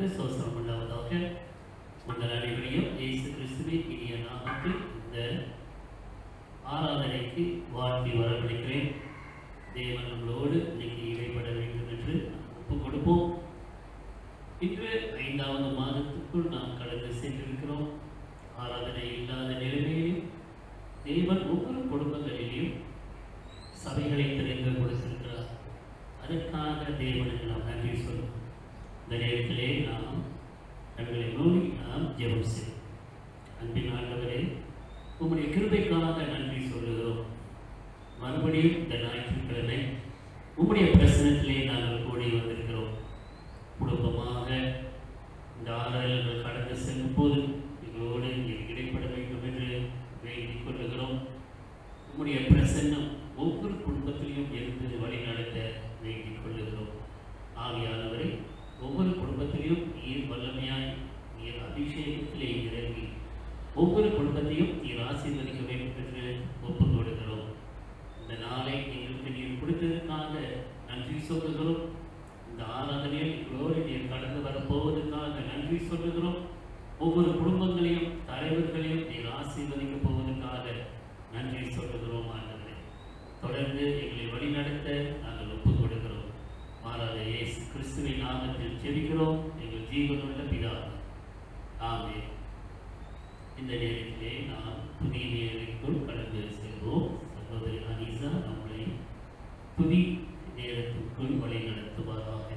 நாமத்துக்கு சோசனம் உண்டாவதாக. உங்கள் அனைவரையும் இயேசு கிறிஸ்துவின் இனிய நாமத்தில் இந்த ஆராதனைக்கு வாழ்த்தி வரவழைக்கிறேன். தேவன் நம்மளோடு இன்னைக்கு இடைப்பட வேண்டும் என்று ஒப்புக் கொடுப்போம். இன்று 5வது மாதத்துக்குள் நாம் கடந்து சென்றிருக்கிறோம். ஆராதனை இல்லாத நிலைமையிலும் தேவன் ஒவ்வொரு குடும்பங்களிலும் சபைகளை திறந்து கொடுத்திருக்கிறார். அதற்காக தேவனுக்கு நாம் நன்றி சொல்லுவோம். இந்த நேரத்திலே நாம் கண்களை மூடி நாம் ஜெபம் செய்வோம். அன்பின் ஆண்டவரே, உம்முடைய கிருபைக்காக நன்றி சொல்லுகிறோம். மறுபடியும் இந்த ஞாயிற்றுக்கிழமை உம்முடைய பிரசனத்திலே நாங்கள் கூடி வந்திருக்கிறோம். குடும்பமாக இந்த ஆராதனைகள் கடந்து செல்லும் போது எங்களோடு இடைப்பட வேண்டும் என்று வேண்டிக் கொள்ளுகிறோம். உம்முடைய பிரசன்னம் ஒவ்வொரு குடும்பத்திலையும் இருந்து வழிநடத்த வேண்டிக் கொள்ளுகிறோம். ஆவியானவரை ஒவ்வொரு குடும்பத்திலையும் நீர் வல்லமையாய் நீர் அபிஷேகத்திலே இறங்கி ஒவ்வொரு குடும்பத்தையும் நீர் ஆசீர்வதிக்க வேண்டும் என்று ஒப்புக் கொடுக்கிறோம். இந்த நாளை எங்களுக்கு நீர் கொடுத்ததற்காக நன்றி சொல்லுகிறோம். இந்த ஆராதனையில் எங்களோடு நீர் கடந்து வரப்போவதற்காக நன்றி சொல்லுகிறோம். ஒவ்வொரு குடும்பங்களையும் தலைவர்களையும் நீர் ஆசீர்வதிக்க போவதற்காக நன்றி சொல்லுகிறோம். ஆண்டவரே, தொடர்ந்து எங்களை வழிநடத்த நாங்கள் ஒப்புக் கொடுக்கிறோம். மாறாத இயேசு கிறிஸ்துவின் நாமத்தில் ஜெபிக்கிறோம் எங்கள் ஜீவனுள்ள பிதாவே, ஆமென். இந்த நேரத்திலே நாம் புதிய நேரத்திற்குள் கடந்து செல்வோம். சகோதரி அனீசா நம்மளை புதிய நேரத்திற்குள் வழி நடத்துவாராக.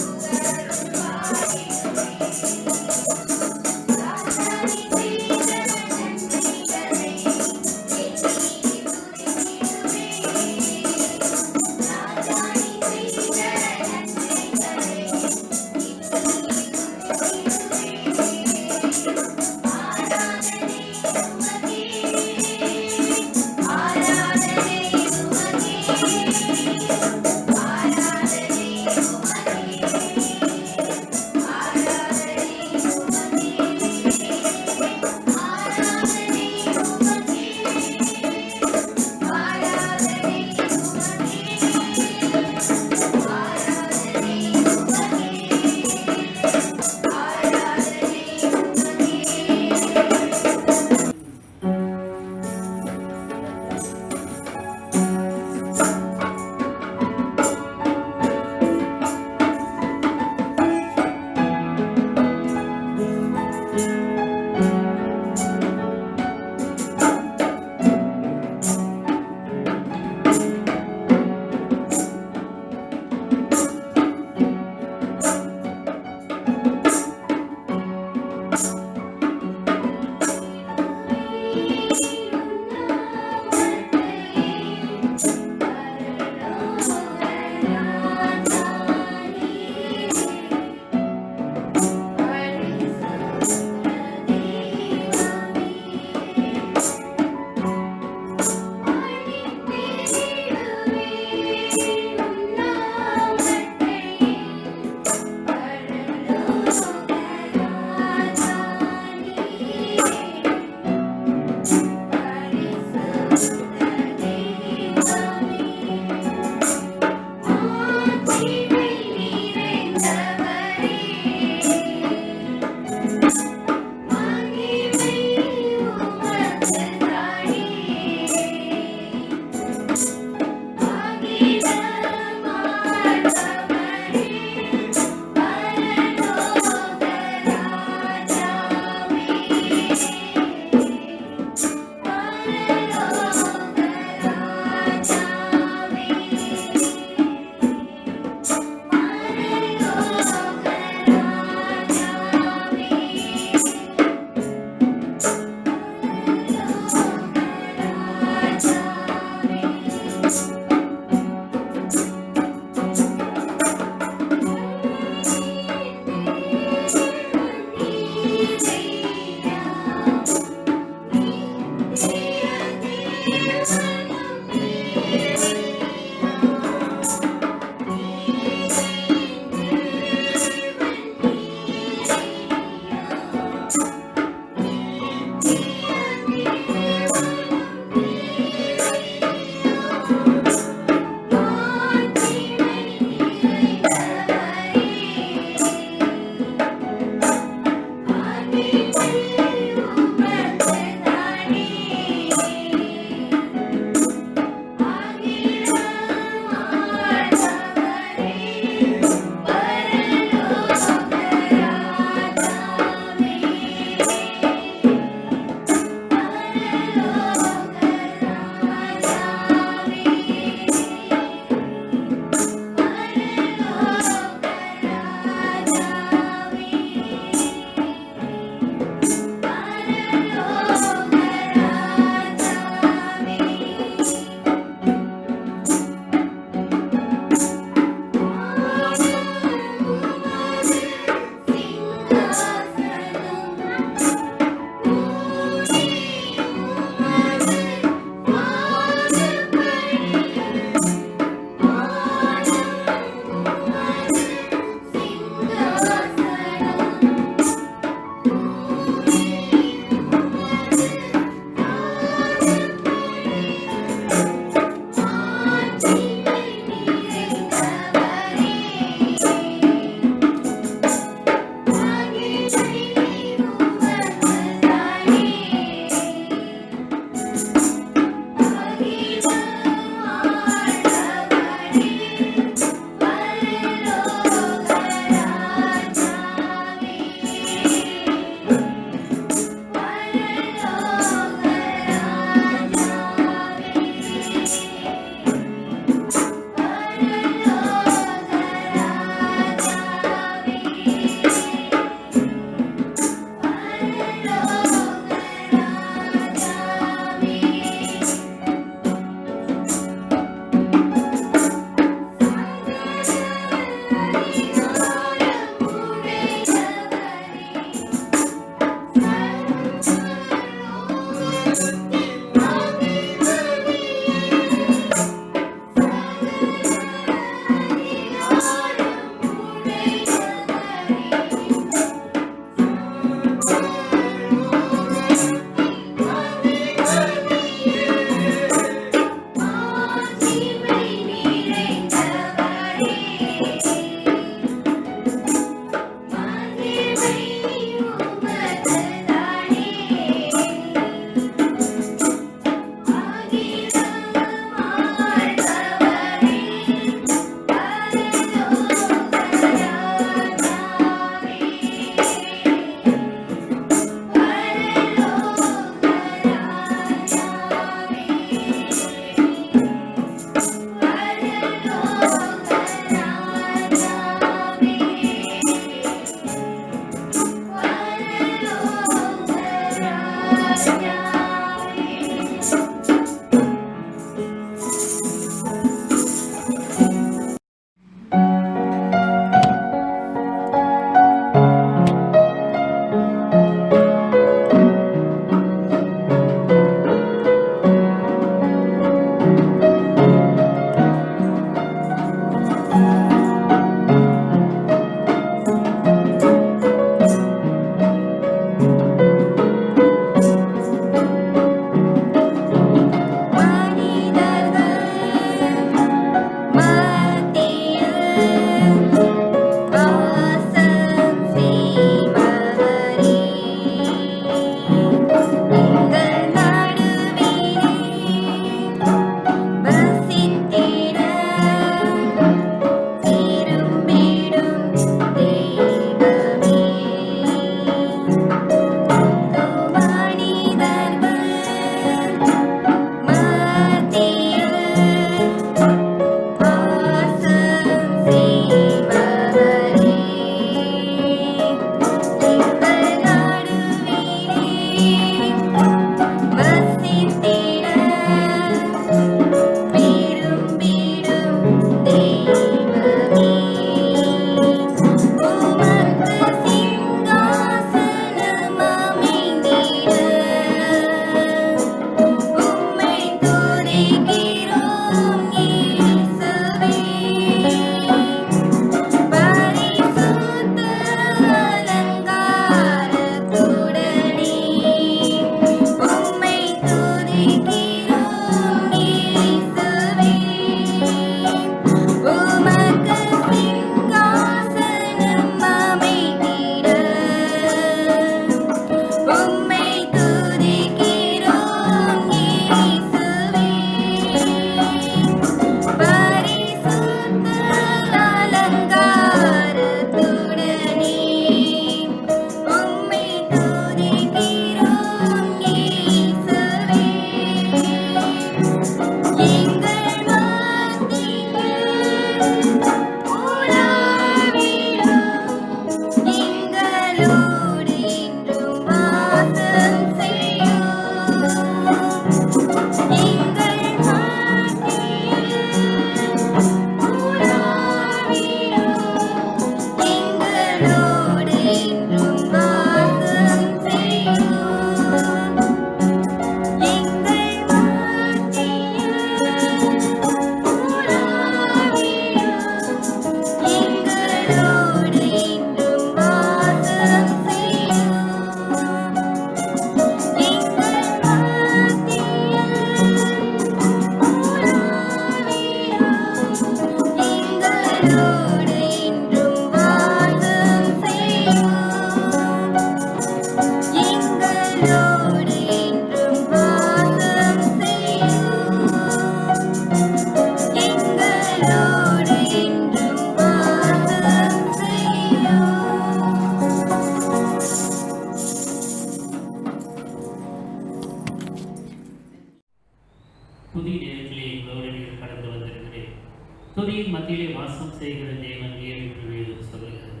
தேவன் நீர் என்று வேதம் சொல்லுகிறது.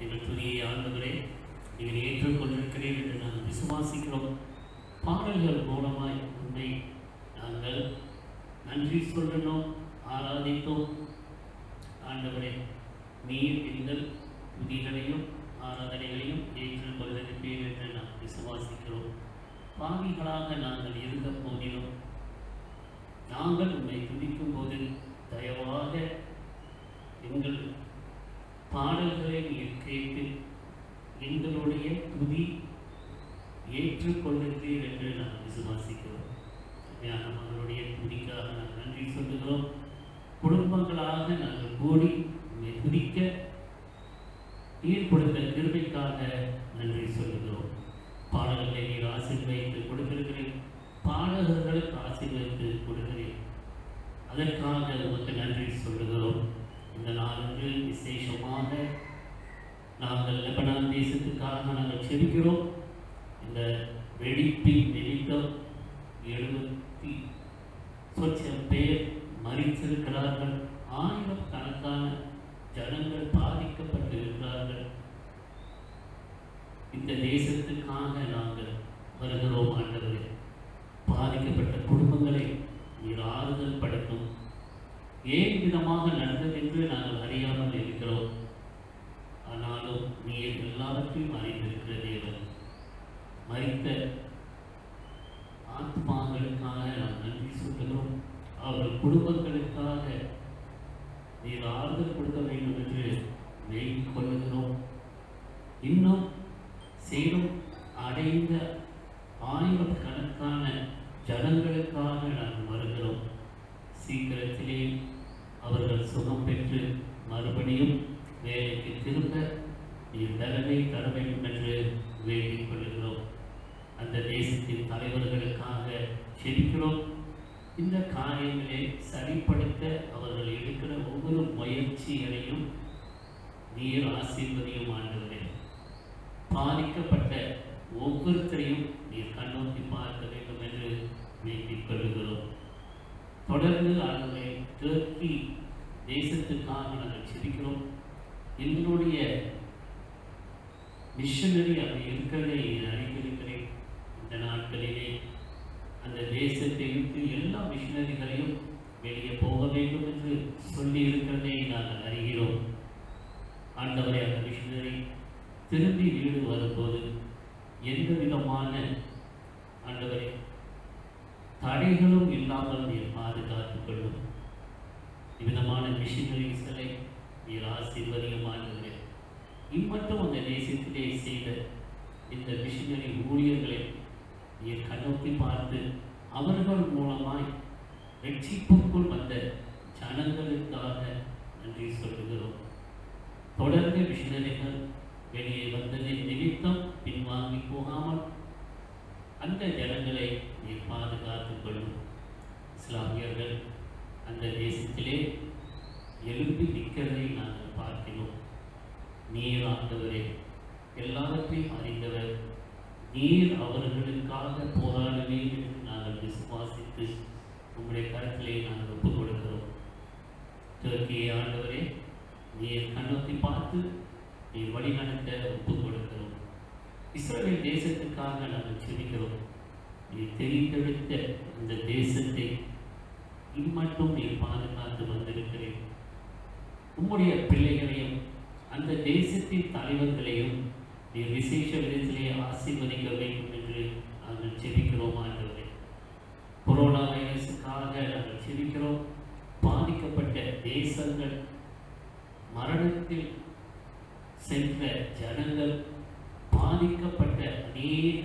எங்கள் துதியை ஆண்டவரே நீங்கள் ஏற்றுக்கொண்டிருக்கிறீர்கள் என்று நாங்கள் விசுவாசிக்கிறோம். பாடல்கள் மூலமாய் உண்மை நாங்கள் நன்றி சொல்லணும், ஆராதித்தோம். ஆண்டவரே நீர் எங்கள் துதிகளையும் ஆராதனைகளையும் ஏற்றுக்கொள்ளிருப்பீர் என்று நாம் விசுவாசிக்கிறோம். பாவிகளாக நாங்கள் இருந்த போதிலும் நாங்கள் உண்மை துதிக்கும் போது தயவாக எங்கள் பாடல்களை நீர் கேட்டு எங்களுடைய துதி ஏற்றுக்கொள்ளுகிறீர் என்று நாம் விசுவாசிக்கிறோம். மகளுடைய துதிக்காக நாங்கள் நன்றி சொல்லுகிறோம். குடும்பங்களாக நாங்கள் கூடி உண்மை துதிக்க நீர் கொடுத்த கிருபைக்காக நன்றி சொல்லுகிறோம். பாடல்களை நீர் ஆசீர்வதித்து கொடுத்திருக்கிறேன், பாடகர்களுக்கு ஆசீர்வதித்து கொடுக்கிறேன். அதற்காக உமக்கு நன்றி சொல்லுகிறோம். இந்த நாளுக்கு விசேஷமாக நாங்கள் லெபனான் தேசத்துக்காக நாங்கள் செபிக்கிறோம். இந்த வெடிப்பின் நிமித்தம் 70 பேர் மரித்திருக்கிறார்கள். 1000 கணக்கான ஜனங்கள் பாதிக்கப்பட்டு இருக்கிறார்கள். இந்த தேசத்துக்காக நாங்கள் வருகிறோம். ஆண்டவரே, பாதிக்கப்பட்ட குடும்பங்களை நீர் ஆறுதல் படுத்தும். ஏன் விதமாக நடந்தது என்று நாங்கள் அறியாமல் இருக்கிறோம். ஆனாலும் நீர் எல்லாவற்றையும் அறிந்திருக்கிற தேவன். மரித்த ஆத்மாக்களுக்காக நாம் நன்றி சொல்கிறோம். அவர்கள் குடும்பங்களுக்காக நீர் ஆறுதல் கொடுக்க வேண்டும் என்று வேண்டிக் கொள்ளுகிறோம். இன்னும் சேரும் அடைந்த 1000 கணக்கான ஜனங்களுக்காக நாங்கள் வருகிறோம். சீக்கிரத்திலே அவர்கள் சுகம் பெற்று மறுபடியும் வேலைக்கு திரும்ப நீர் பலனை தர வேண்டும் என்று வேண்டிக் கொள்ளுகிறோம். அந்த தேசத்தின் தலைவர்களுக்காக செபிக்கிறோம். இந்த காரியங்களை சரிப்படுத்த அவர்கள் எடுக்கிற ஒவ்வொரு முயற்சிகளையும் நீர் ஆசீர்வதியும். ஆண்டவரே, பாதிக்கப்பட்ட ஒவ்வொருத்தரையும் நீர் கண்ணோக்கி பார்க்க வேண்டும் என்று வேண்டிக் கொள்கிறோம். தொடர்ந்து ஆண்டவரே, துருக்கி தேசத்துக்காக நாங்கள் செபிக்கிறோம். எங்களுடைய மிஷனரி அங்கே இருக்கிறதை அறிந்திருக்கிறேன். இந்த நாட்களிலே அந்த தேசத்தை விட்டு எல்லா மிஷனரிகளையும் வெளியே போக வேண்டும் என்று சொல்லி இருக்கிறதை நாங்கள் அறிகிறோம். ஆண்டவரே, அந்த மிஷனரி திரும்பி வீடு வரும்போது எந்த விதமான ஆண்டவரே தடைகளும் இல்லாமல் நீர் பாதுகாத்துக் கொள்ளும். இவ்விதமான மிஷனரிஸ்களை நீர் ஆசீர்வதியும். ஆண்டவரே, இம்மட்டும் அந்த தேசத்திலே செய்த இந்த மிஷனரி ஊழியர்களை நீர் கண்ணோக்கி பார்த்து அவர்கள் மூலமாய் ரட்சிப்புக்குள் வந்த ஜனங்களுக்காக நன்றி சொல்லுகிறோம். தொடர்ந்து மிஷனரிகள் வெளியே வந்ததின் நிமித்தம் பின்வாங்கி போகாமல் அந்த ஜனங்களை நீர் பாதுகாத்துக் கொள்ளும். இஸ்லாமியர்கள் அந்த தேசத்திலே எழுப்பி நிற்கிறதை நாங்கள் பார்க்கிறோம். நீர் ஆண்டவரே, எல்லாவற்றையும் அறிந்தவர், நீர் அவர்களுக்காக போராடுவீர் என்று நாங்கள் விசுவாசித்து உங்களுடைய கருத்திலே நாங்கள் ஒப்புக் கொடுக்கிறோம். துருக்கியை ஆண்டவரே, நீர் கண்ணோக்கி பார்த்து நீர் வழி நடத்த ஒப்புக் கொடுக்கிறோம். இஸ்ரவேல் தேசத்துக்காக நாங்கள் செபிக்கிறோம். நீர் தெரிந்தெடுத்த இந்த தேசத்தை இம்மட்டும் நீர் பாதுகாத்து வந்திருக்கிறேன். உம்முடைய பிள்ளைகளையும் அந்த தேசத்தின் தலைவர்களையும் நீர் விசேஷ விதத்திலே ஆசீர்வதிக்க வேண்டும் என்று நாங்கள் செபிக்கிறோம். ஆண்டவரே, கொரோனா வைரஸுக்காக நாங்கள் செபிக்கிறோம். பாதிக்கப்பட்ட தேசங்கள், மரணத்தில் சென்ற ஜனங்கள், பாதிக்கப்பட்ட அநேக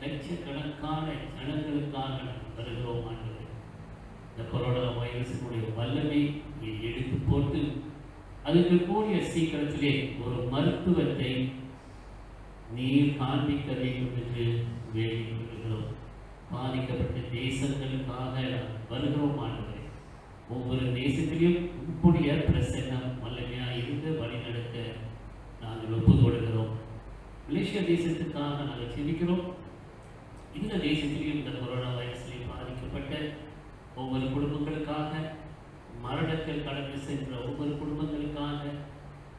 லட்சக்கணக்கான ஜனங்களுக்காக நாங்கள் வருகிறோம். ஆண்டவரே, இந்த கொரோனா வைரஸினுடைய வல்லமை நீர் எடுத்து போட்டு அதுக்கு கூடிய சீக்கிரத்திலே ஒரு மருத்துவத்தை நீர் காண்பிக்க வேண்டும் என்று வேண்டிக் கொள்கிறோம். பாதிக்கப்பட்ட தேசங்களுக்காக வருகிறோம். ஆண்டவரே, ஒவ்வொரு தேசத்திலும் உங்களுடைய பிரசன்னம் வல்லமையாக இருந்து வழிநடத்த நாங்கள் ஒப்புக் கொடுக்கிறோம். மலேசியா தேசத்துக்காக நாங்கள் செபிக்கிறோம். இந்த தேசத்திலும் இந்த கொரோனா வைரஸிலே பாதிக்கப்பட்ட ஒவ்வொரு குடும்பங்களுக்காக மரணத்தில் கடந்து சென்ற ஒவ்வொரு குடும்பங்களுக்காக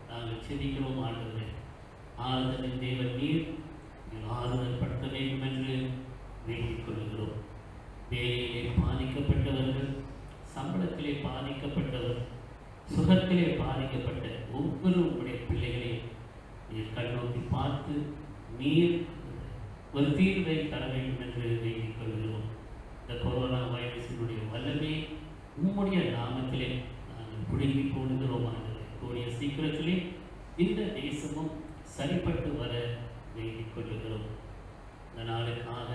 நாங்கள் செபிக்கிறோம் ஆண்டவரே. ஆறுதலின் தேவன் நீர், ஆறுதல் படுத்த வேண்டும் என்று வேண்டிக் கொள்கிறோம். வேலையிலே பாதிக்கப்பட்டவர்கள், சம்பளத்திலே பாதிக்கப்பட்டவர், சுகத்திலே பாதிக்கப்பட்ட ஒவ்வொரு உடைய பிள்ளைகளையும் நீர் கண்ணோக்கி பார்த்து நீர் ஒரு தீர்வை தர வேண்டும் என்று வேண்டிக் கொள்கிறோம். இந்த கொரோனா வைரஸினுடைய வல்லமே உம்முடைய நாமத்திலே நாங்கள் புடுங்கி போடுகிறோம் ஆண்டவரே. கூடிய சீக்கிரத்திலே இந்த தேசமும் சரிப்பட்டு வர வேண்டிக் கொள்கிறோம். இந்த நாளுக்காக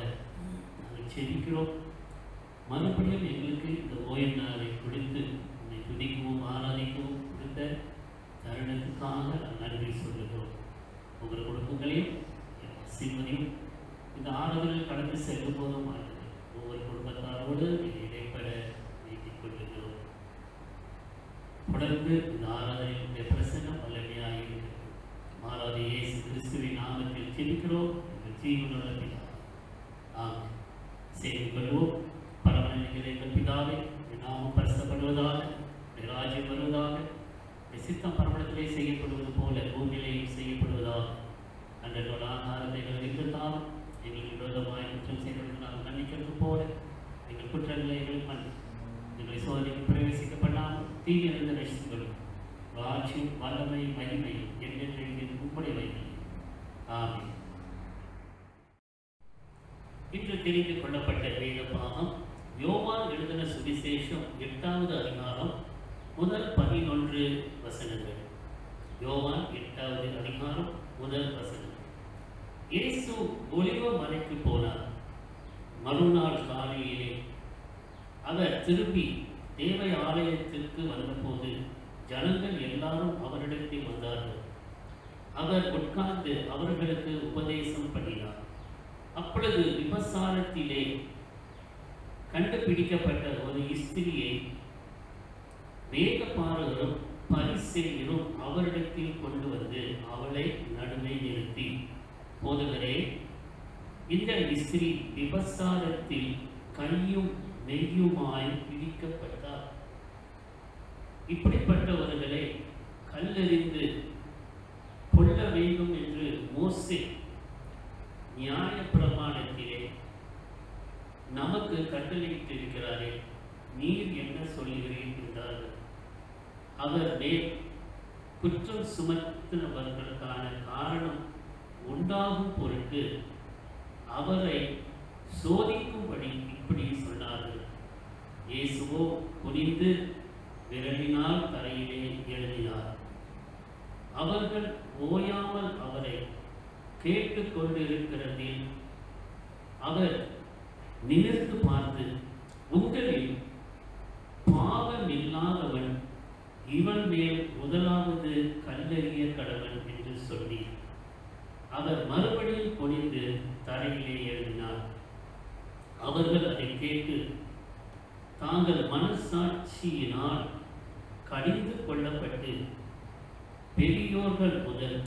நாங்கள் செபிக்கிறோம். மறுபடியும் எங்களுக்கு இந்த ஓய்வு நாளை கொடுத்து உன்னை துதிக்கவும் ஆராதிக்கவும் கொடுத்த தருணத்துக்காக நான் நன்றி சொல்லுகிறோம். ஒவ்வொரு குடும்பங்களையும் ஆசீர்வதியும். இந்த ஆறுதலில் கடந்து செல்லும் போதும் ஒவ்வொரு குடும்பத்தாரோடு நீங்கள் இடைப்பட வேண்டிக் கொள்ளுகிறோம். தொடர்ந்து இந்த ஆராதனையுடைய பிரசன்னம் வல்லமையாக இருக்கிறது. மாறாத இயேசு கிறிஸ்துவின் நாமத்தில் ஜெபிக்கிறோம் எங்கள் ஜீவனுள்ள பிதாவே. ஆமென். செய்து கொள்வோம். பரமனில் எங்கள் பிதாவே, என் நாமம் பரிசுத்தப்படுவதாக, என் ராஜ்யம் வருவதாக, என் சித்தம் பரமத்திலே செய்யப்படுவது போல பூமியிலேயும் செய்யப்படுவதாக. அன்றோட ஆகாரத்தை எங்களுக்கு தாம், எங்களுக்கு விரோதமாய் குற்றம் செய்தவர்கள் நாங்கள் மன்னிக்கிறது போல எங்கள் குற்றங்களை எங்களுக்கு மன்னி, எங்களை சோதனைக்கு பிரவேசிக்கப்படாமல் தீயிலிருந்து ரசித்துக்கொள்ளும். ராஜ்யம் வல்லமை மகிமை என்றென்று உம்முடைய வைமை. ஆமென். இன்று தெரிந்து கொள்ளப்பட்ட வேத பாகம் யோவான் எழுதின சுவிசேஷம் 8வது அதிகாரம் முதல் 11 வசனங்கள். யோவான் 8வது அதிகாரம் முதல் வசனம். இயேசு ஒலிவ மலைக்கு போனார். மறுநாள் காலையிலே அவர் திரும்பி தேவ ஆலயத்திற்கு வந்தபோது ஜனங்கள் எல்லாரும் அவரிடத்தில் வந்தார்கள். அவர் உட்கார்ந்து அவர்களுக்கு உபதேசம் பண்ணினார். அப்பொழுது விபசாரத்திலே கண்டுபிடிக்கப்பட்ட ஒரு ஸ்திரியை வேதபாரகரும் பரிசேயரும் அவரிடத்தில் கொண்டு வந்து அவளை நடுவே நிறுத்தி, போதகரே, இந்த ஸ்திரீ விபசாரத்தில் கையும் மெய்யுமாய் பிடிக்கப்பட்டார். இப்படிப்பட்டவர்களை கல்லெறிந்து கொள்ள வேண்டும் என்று மோசே நியாய பிரமாணத்திலே நமக்கு கட்டளையிட்டிருக்கிறாரே, நீர் என்ன சொல்லுகிறீர் என்றார்கள். அவர் மேல் குற்றம் சுமத்தினவர்களுக்கான காரணம் உண்டாகும் பொருட்டு அவரை சோதிக்கும்படி இப்படி சொன்னார்கள். இயேசுவோ குனிந்து விரலினால் தரையிலே எழுதினார். அவர்கள் ஓயாமல் அவரை கேட்டுக்கொண்டிருக்கிறதில் அவர் நிமிர்ந்து பார்த்து, உங்களில் பாவம் இல்லாதவன் இவன் மேல் முதலாவது கல்லெறிய கடவன் என்று சொல்லி அவர் மறுபடியும் குனிந்து தரையிலே எழுதினார். அவர்கள் அதை கேட்டு தாங்கள் மனசாட்சியினால் கடிந்து கொள்ளப்பட்டு பெரியோர்கள் முதல்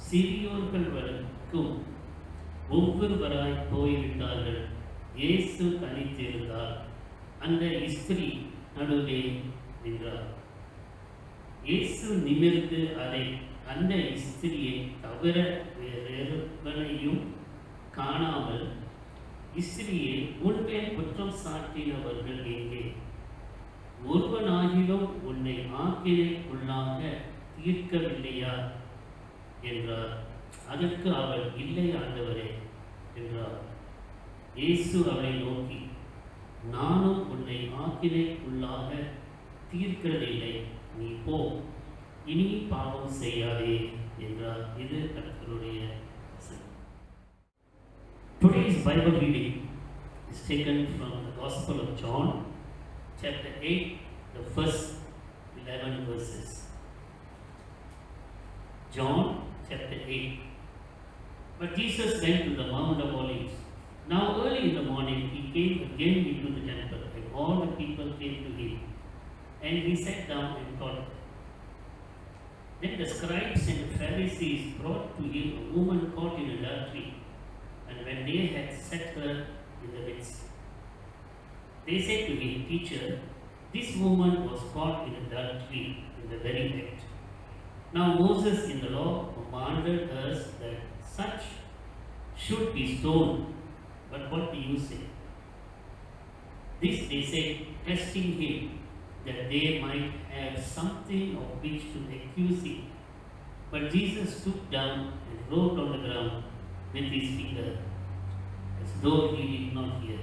சிறியோர்கள் வரைக்கும் ஒவ்வொருவராய் போய்விட்டார்கள். இயேசு தனித்திருந்தார். அந்த ஸ்திரீ நடுவே நின்றார். இயேசு நிமிர்ந்து அதை அந்த ஸ்திரியை தவிர வேறொருவனையும் காணாமல், ஸ்திரியை உன்மேல் குற்றம் சாட்டினவர்கள் எங்கே? ஒருவனாகிலும் உன்னை ஆக்கினைக்குள்ளாக தீர்க்கவில்லையா என்றார். அதற்கு அவள், இல்லை ஆண்டவரே என்றார். இயேசு அவளை நோக்கி, நானும் உன்னை ஆக்கினைக்குள்ளாக தீர்க்கிறதில்லை, நீ போ, இனி பாவம் செய்யாதே என்றார். இது கர்த்தருடைய வசனம். Today's Bible reading is taken from the Gospel of John, chapter 8, the first 11 verses. John chapter 8. But Jesus went to the Mount of Olives. Now early in the morning he came again into the temple, and all the people came to him, and he sat down and taught. Then the scribes and the Pharisees brought to him a woman caught in adultery, and when they had set her in the midst, they said to him, Teacher, This woman was caught in adultery in the very act. Now Moses in the law commanded us that such should be stoned. But what do you say? This they said, testing him, that they might have something of which to accuse him. But Jesus stooped down and wrote on the ground with his finger, as though he did not hear.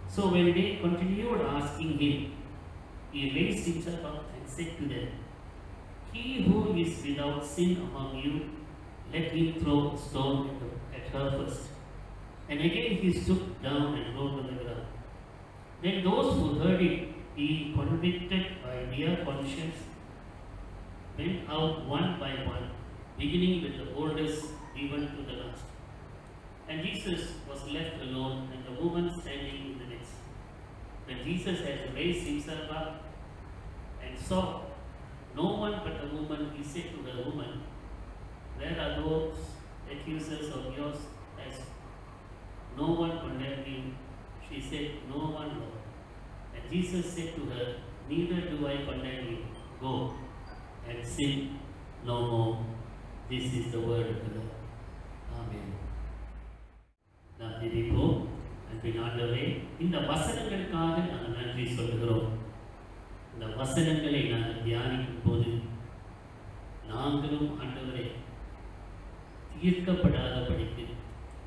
So when they continued asking him, he raised himself up and said to them, He who is without sin among you, let him throw a stone at her first. And again he stooped down and wrote on the ground. Then those who heard it, he convicted by their conscience, went out one by one, beginning with the oldest even to the last. And Jesus was left alone, and the woman standing in the midst. When Jesus had raised himself up and saw no one but the woman, he said to the woman, Where are those accusers of yours? Has no one condemned you? She said, No one, Lord. And Jesus said to her, Neither do I condemn you. Go and sin no more. This is the word of the Lord. Amen. நாம் ஜெபிப்போம். அன்பின் ஆண்டவரே, இந்த வசனங்களுக்காக நாங்கள் நன்றி சொல்லுகிறோம். இந்த வசனங்களை நாங்கள் தியானிக்கும் போது நாங்களும் ஆண்டவரே தீர்க்கப்படாதபடிக்கு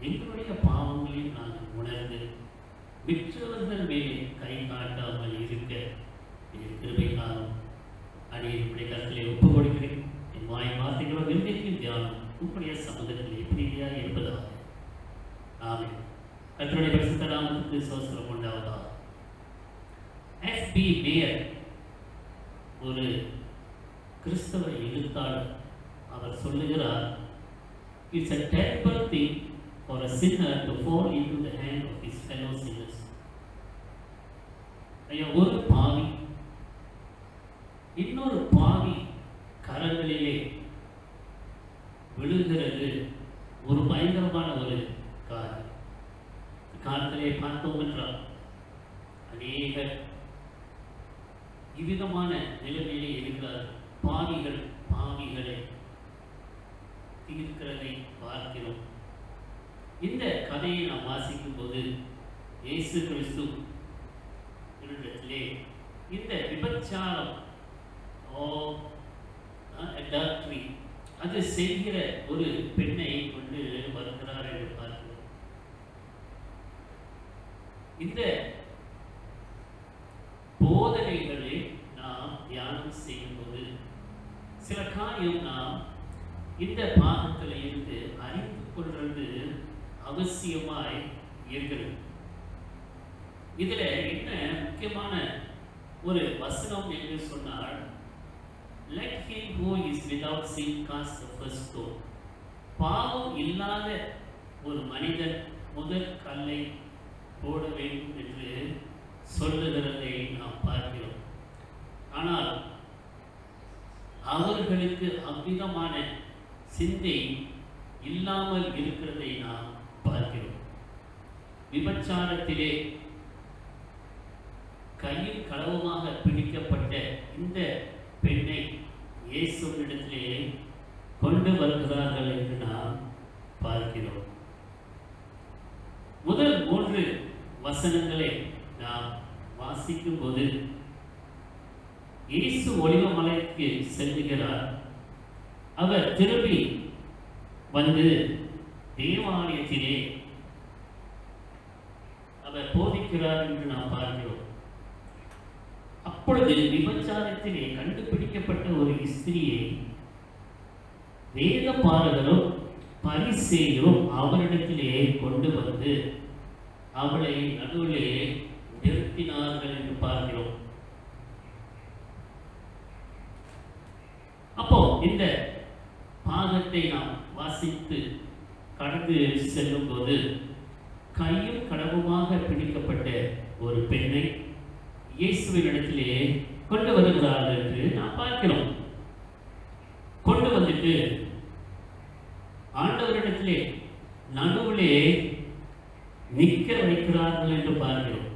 எங்களுடைய பாவங்களையும் நாங்கள் உணர்ந்து மற்றவர்கள் மேலே கை காட்டாமல் இருக்க கிருபைக்காகவும் அனைவருடைய கருத்திலே ஒப்புக் கொடுக்கிறேன். என் வாய் வார்த்தைகளோ நிர்ணயிக்கும் தியானம் உங்களுடைய சமூகத்தில் எப்படியாக இருப்பதாக. ஆமென். கர்த்தருடைய பரிசுத்த நாமத்துக்கு ஸ்தோத்திரம் உண்டாவதாக. எஃப்.பி. மேயர் ஒரு கிறிஸ்தவ எழுத்தாளர், அவர் சொல்லுகிறார், It's a terrible thing for a sinner to fall into the hand of his fellow sinners. ஐயா, ஒரு பாவி இன்னொரு பாவி கரங்களிலே விழுகிறது ஒரு பயங்கரமான ஒரு காரியம். காலத்திலே பார்த்தோம் என்றால் அநேகர் இவ்விதமான நிலைமையிலே இருக்கிறார்கள். பாவிகளை தீர்க்கிறதை பார்க்கிறோம். இந்த கதையை நாம் வாசிக்கும் போது இயேசு கிறிஸ்து இந்த விபச்சாரம் adultery அது செய்கிற ஒரு பெண்ணை கொண்டு வருகிறார் என்று பார்க்கிறோம். இந்த போதனைகளை நாம் தியானம் செய்யும் போது சில காரியம் நாம் இந்த பாகத்தில் இருந்து அறிந்து கொள்வது அவசியமாய் இருக்கிறது. இதுல என்ன முக்கியமான ஒரு வசனம் என்று சொன்னால், let him who is without sin cast the first stone. பாவம் இல்லாத ஒரு மனிதன் முதல் கல்லை போட வேண்டும் என்று சொல்லுகிறதை நாம் பார்க்கிறோம். ஆனால் அவர்களுக்கு அவ்விதமான சிந்தை இல்லாமல் இருக்கிறதை நாம் பார்க்கிறோம். விபச்சாரத்திலே கையில் களவுமாக பிடிக்கப்பட்ட இந்த பெண்ணை இயேசுவினிடத்திலே கொண்டு வருகிறார்கள் என்று நாம் பார்க்கிறோம். முதல் 3 வசனங்களை நாம் வாசிக்கும் போது இயேசு ஒலிவமலைக்கு செல்லுகிறார். அவர் திரும்பி வந்து தேவாலயத்திலே அவர் போதிக்கிறார் என்று நாம் பார்க்கிறோம். அப்பொழுது விபச்சாரத்திலே கண்டுபிடிக்கப்பட்ட ஒரு ஸ்திரியை வேத பாரகரும் பரிசேயரும் அவரிடத்திலே கொண்டு வந்து அவளை நடுவிலே நிறுத்தினார்கள் என்று பார்க்கிறோம். அப்போ இந்த பாகத்தை நாம் வாசித்து கடந்து செல்லும் போது கையும் கடவுமாக பிடிக்கப்பட்ட ஒரு பெண்ணை இயேசுவின் இடத்திலே கொண்டு வருகிறார்கள் என்று நாம் பார்க்கிறோம். கொண்டு வந்துட்டு ஆண்டவரிடத்திலே நடுவிலே நிற்க வைக்கிறார்கள் என்று பார்க்கிறோம்.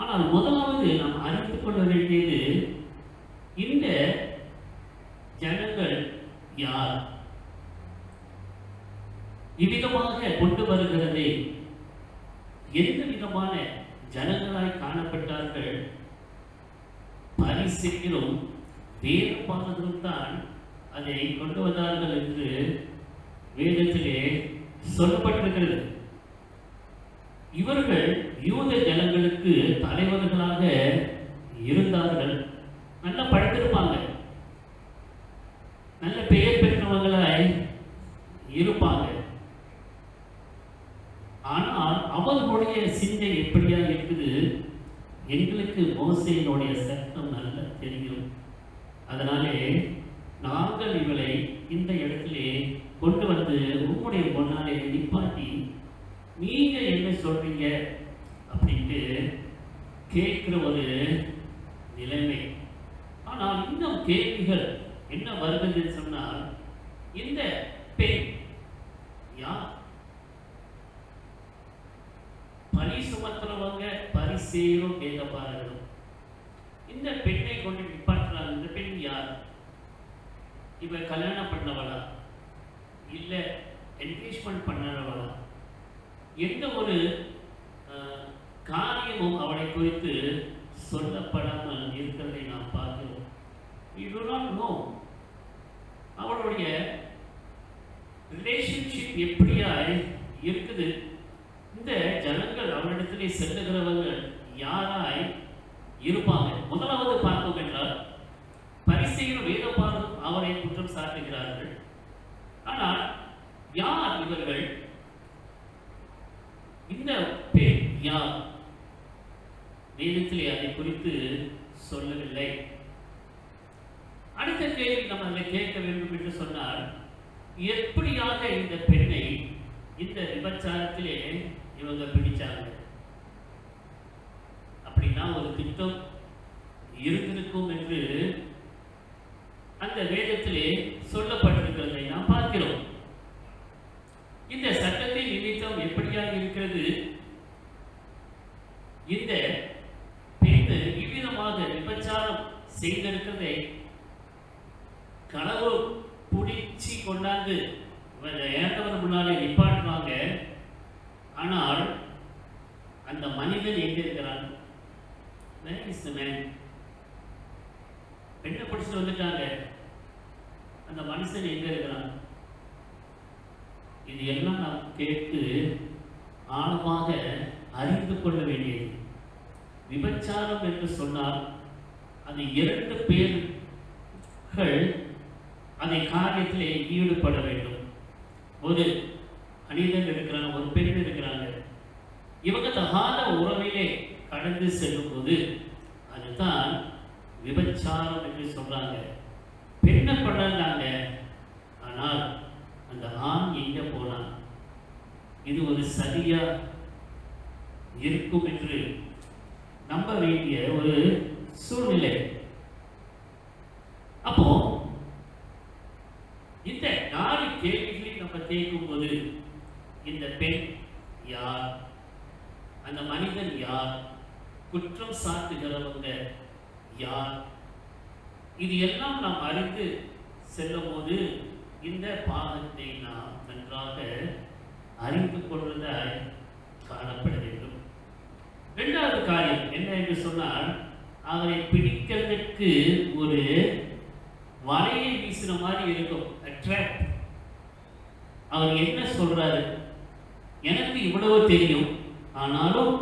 ஆனால் முதலாவது நாம் அறிந்து கொள்ள வேண்டியது, இந்த ஜனங்கள் யார்? இவ்விதமாக கொண்டு வருகிறதே எந்த விதமான ஜனங்களாய் காணப்பட்டார்கள்? பரிசேயரும் வேதபாரகரும் தான் அதை கொண்டு வந்தார்கள் என்று வேதத்திலே சொல்லப்பட்டிருக்கிறது. இவர்கள் யூத ஜனங்களுக்கு தலைவர்களாக இருந்தார்கள். நல்லா படித்திருப்பாங்க, நல்ல பெயர் பெற்றவர்களாய் இருப்பாங்க. ஆனால் அவர்களுடைய சிந்தை எப்படியா இருக்குது? எங்களுக்கு மோசேயினுடைய சட்டம் நல்லா தெரியும், அதனாலே நாங்கள் இவளை இந்த இடத்திலே கொண்டு வந்து உங்களுடைய பொண்ணாலே நிப்பாட்டி நீங்க என்ன சொல்றீங்க அப்படின்ட்டு கேட்கிற ஒரு நிலைமை. ஆனால் இன்னும் கேள்விகள் என்ன வருதுன்னு சொன்னால், இந்த பெண் யார்? பழி சுமத்துறவங்க பரிசேயரும் வேதபாரகரும். இந்த பெண்ணை கொண்டு நிப்பாட்டுறாங்க. இந்த பெண் யார்? இவ கல்யாணம் பண்ணவளா, இல்ல என்கேஜ்மெண்ட் பண்ணவளா? எந்த ஒரு காரியமும் அவளை குறித்து சொல்லப்படாமல் இருக்கிறதை நாம் பார்க்கிறோம். We do not know அவளுடைய ரிலேஷன்ஷிப் எப்படியாய் இருக்குது. இந்த ஜனங்கள் அவரிடத்திலே செல்லுகிறவர்கள் யாராய் இருப்பாங்க? முதலாவது பார்ப்போம் என்றால், பரிசேயரும் வேதபாரகரும் அவரை குற்றம் சாட்டுகிறார்கள். ஆனால் யார் இவர்கள்? இந்த பெண் யார்? வேதத்திலே அதை குறித்து சொல்லவில்லை. அடுத்த கேள்வி நம்ம அதை கேட்க வேண்டும் என்று சொன்னால், எப்படியாக இந்த பெண்ணை இந்த விபச்சாரத்திலே இவங்க பிடிச்சாங்க? அப்படின்னா ஒரு திட்டம் இருந்திருக்கும் என்று அந்த வேதத்திலே சொல்லப்பட்டிருக்கிறதை நாம் பார்க்கிறோம். இந்த சட்டத்தின் நிமித்தம் எப்படியாக இருக்கிறது? இந்த பெண் இவ்விதமாக விபச்சாரம் செய்திருக்கிறதை கனவு பிடிச்சி கொண்டாந்து ஏற்றவர் முன்னாலே நிப்பாட்டுவாங்க. ஆனால் அந்த மனிதன் எங்க இருக்கிறான்? பெண்ணை பிடிச்சிட்டு வந்துட்டாங்க, அந்த மனுஷன் எங்க இருக்கிறான்? இது எல்லாம் நாம் கேட்டு ஆழமாக அறிந்து கொள்ள வேண்டியது. விபச்சாரம் என்று சொன்னால் அது 2 பேர்கள் அதை காரியத்திலே ஈடுபட வேண்டும். ஒரு மனிதன் இருக்கிறாங்க, ஒரு பெண் இருக்கிறாங்க. இவங்க தகாத உறவிலே கடந்து செல்லும் போது அதுதான் விபச்சாரம் என்று சொல்றாங்க. பெண்ணை பண்ணாங்க, ஆனால் அந்த ஆண் எங்க போனான்? இது ஒரு சதியா இருக்கும் என்று நம்ப வேண்டிய ஒரு சூழ்நிலை. அப்போ இந்த 4 கேள்விகளை நம்ம கேட்கும் போது, இந்த பெண் யார்? அந்த மனிதன் யார்? குற்றம் சாட்டுகிறவங்க யார்? இது எல்லாம் நாம் அறிந்து செல்லும் போது இந்த பாகத்தை நாம் நன்றாக அறிந்து கொள்வதாய் காணப்பட வேண்டும். 2வது காரியம் என்ன என்று சொன்னால், அவரை பிடிக்கிறதுக்கு ஒரு வலையை வீசின மாதிரி இருக்கும். அவர் என்ன சொல்றாரு? எனக்கு இவ்வளவு தெரியும், ஆனாலும்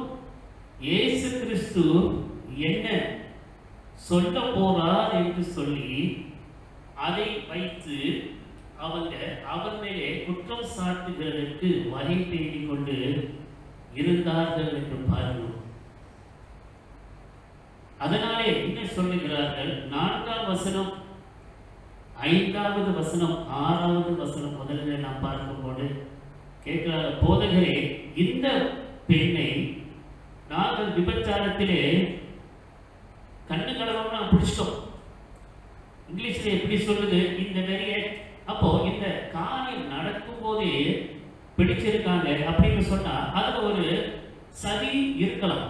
இயேசு கிறிஸ்து என்ன சொல்ல போறார் என்று சொல்லி அதை வைத்து அவங்க அவர் மேலே குற்றம் சாட்டுகிறதற்கு வகை தேடிக் கொண்டு இருந்தார்கள் என்று பார்க்கிறோம். அதனாலே என்ன சொல்லுகிறார்கள்? 4ஆம் வசனம், 5வது வசனம், 6வது வசனம் முதலில் நாம் பார்க்கும்போது கேட்கிறார், போதகரே, இந்த பெண்ணை நாங்கள் விபச்சாரத்திலே கண்ணு கடவுள் நான் பிடிச்சிட்டோம். இங்கிலீஷ்ல எப்படி சொல்லுது? இந்த நிறைய. அப்போ இந்த காரியம் நடக்கும் போதே பிடிச்சிருக்காங்க அப்படின்னு சொன்னா அதுல ஒரு சதி இருக்கலாம்.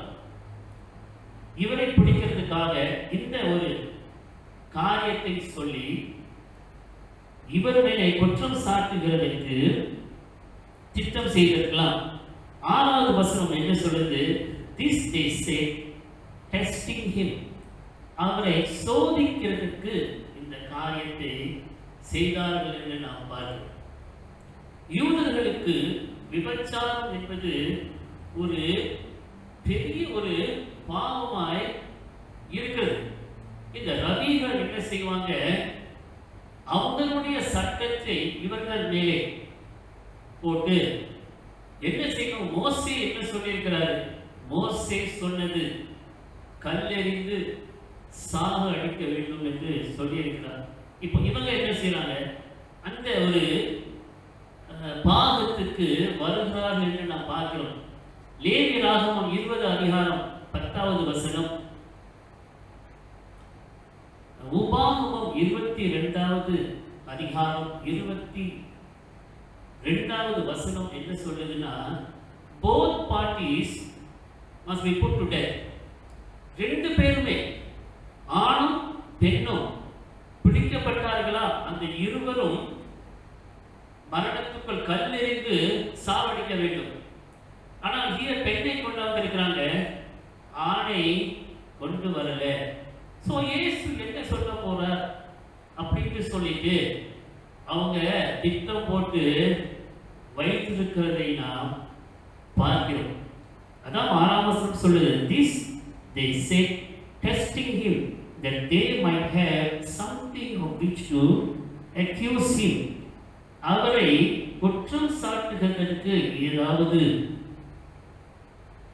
இவரை பிடிக்கிறதுக்காக இந்த ஒரு காரியத்தை சொல்லி இவர் மேலே குற்றம் சாட்டுகிறதற்கு திட்டம் செய்திருக்கலாம். 6வது வசனம் என்ன சொல்றது? This they say testing him. அவரை சோதிக்கிறதுக்கு இந்த காரியத்தை செய்தார்கள் என்று நாம் பார்க்கிறோம். யூதர்களுக்கு விபச்சாரம் என்பது ஒரு பெரிய ஒரு பாவமாய் இருக்கிறது. இந்த ரபிகள் என்ன செய்வாங்க? அவங்களுடைய சட்டத்தை இவர்கள் மேலே போட்டு என்ன செய்யணும்? மோசே என்ன சொல்லியிருக்கிறார்? மோசே சொன்னது கல்லெறிந்து சாக அடிக்க வேண்டும் என்று சொல்லியிருக்கிறார். இப்போ இவங்க என்ன செய்யறாங்க? அந்த ஒரு பாகத்துக்கு வருகிறார்கள் என்று நாம் பார்க்கிறோம். லேவியராகமம் 20 அதிகாரம் 10வது வசனம், உபாகமம் 22வது அதிகாரம் 22வது வசனம் என்ன சொல்லுதுன்னா, both parties must be put to death. ரெண்டு பேருமே ஆணும் பெண்ணும் பிடிக்கப்பட்டார்களா, அந்த இருவரும் மரணத்துக்குள் கல்லெறிந்து சாவடிக்க வேண்டும். ஆனால் இங்கே பெண்ணை கொண்டு வந்திருக்கிறாங்க, ஆணை கொண்டு வரல. ஸோ இயேசு என்ன சொல்ல போறார் அப்படின்னு சொல்லிட்டு அவங்க திட்டம் போட்டு வைத்திருக்கிறதை நாம் பார்க்கிறோம். அதான் 6ஆம் வசனம் சொல்லுது, this they say testing him that they might have something of which to accuse him. அவரை குற்றம் சாட்டுகிறதற்கு ஏதாவது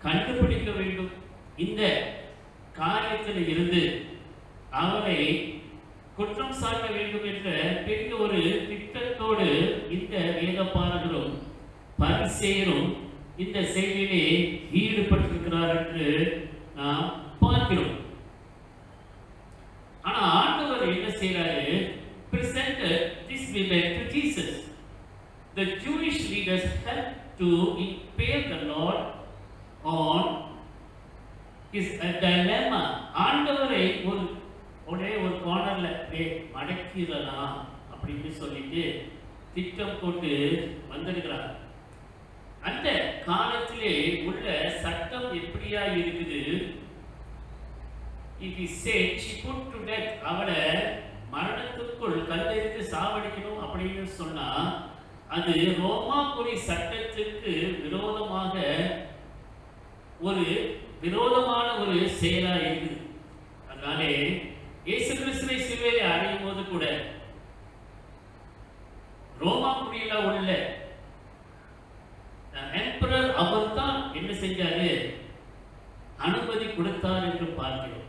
கண்டுபிடிக்க வேண்டும். இந்த காரியத்தில் இருந்து அவரை குற்றம் சாட்ட வேண்டும் என்ற பெரிய ஒரு திட்டத்தோடு இந்த வேதபாரகரும் பரிசேயரும் இந்த செயலிலே ஈடுபட்டிருக்கிறார் என்று நாம் பார்க்கிறோம். ஆனா ஆண்டவர் என்ன செய்யறாரு? presented this women to Jesus. The Jewish leaders helped to impale the Lord on his dilemma. ஆண்டவரை ஒரே ஒரு கார்னர்ல மடக்கிடலாம் அப்படின்னு சொல்லிட்டு திட்டம் போட்டு வந்திருக்கிறார். அந்த காலத்திலே உள்ள சட்டம் எப்படியா இருக்குது? If he said she put to death, அவளை மரணத்துக்குள் கல்லெறிந்து சாவடிக்கணும் அப்படின்னு சொன்னா அது ரோமாபுரி சட்டத்திற்கு விரோதமான ஒரு செயலா இருக்குது. அதனாலே இயேசு கிறிஸ்துவை சிலுவையிலே அறையும் போது கூட ரோமாபுரியில உள்ள எம்பரர் அவர் தான் என்ன செஞ்சாரு? அனுமதி கொடுத்தார் என்று பார்க்கிறோம்.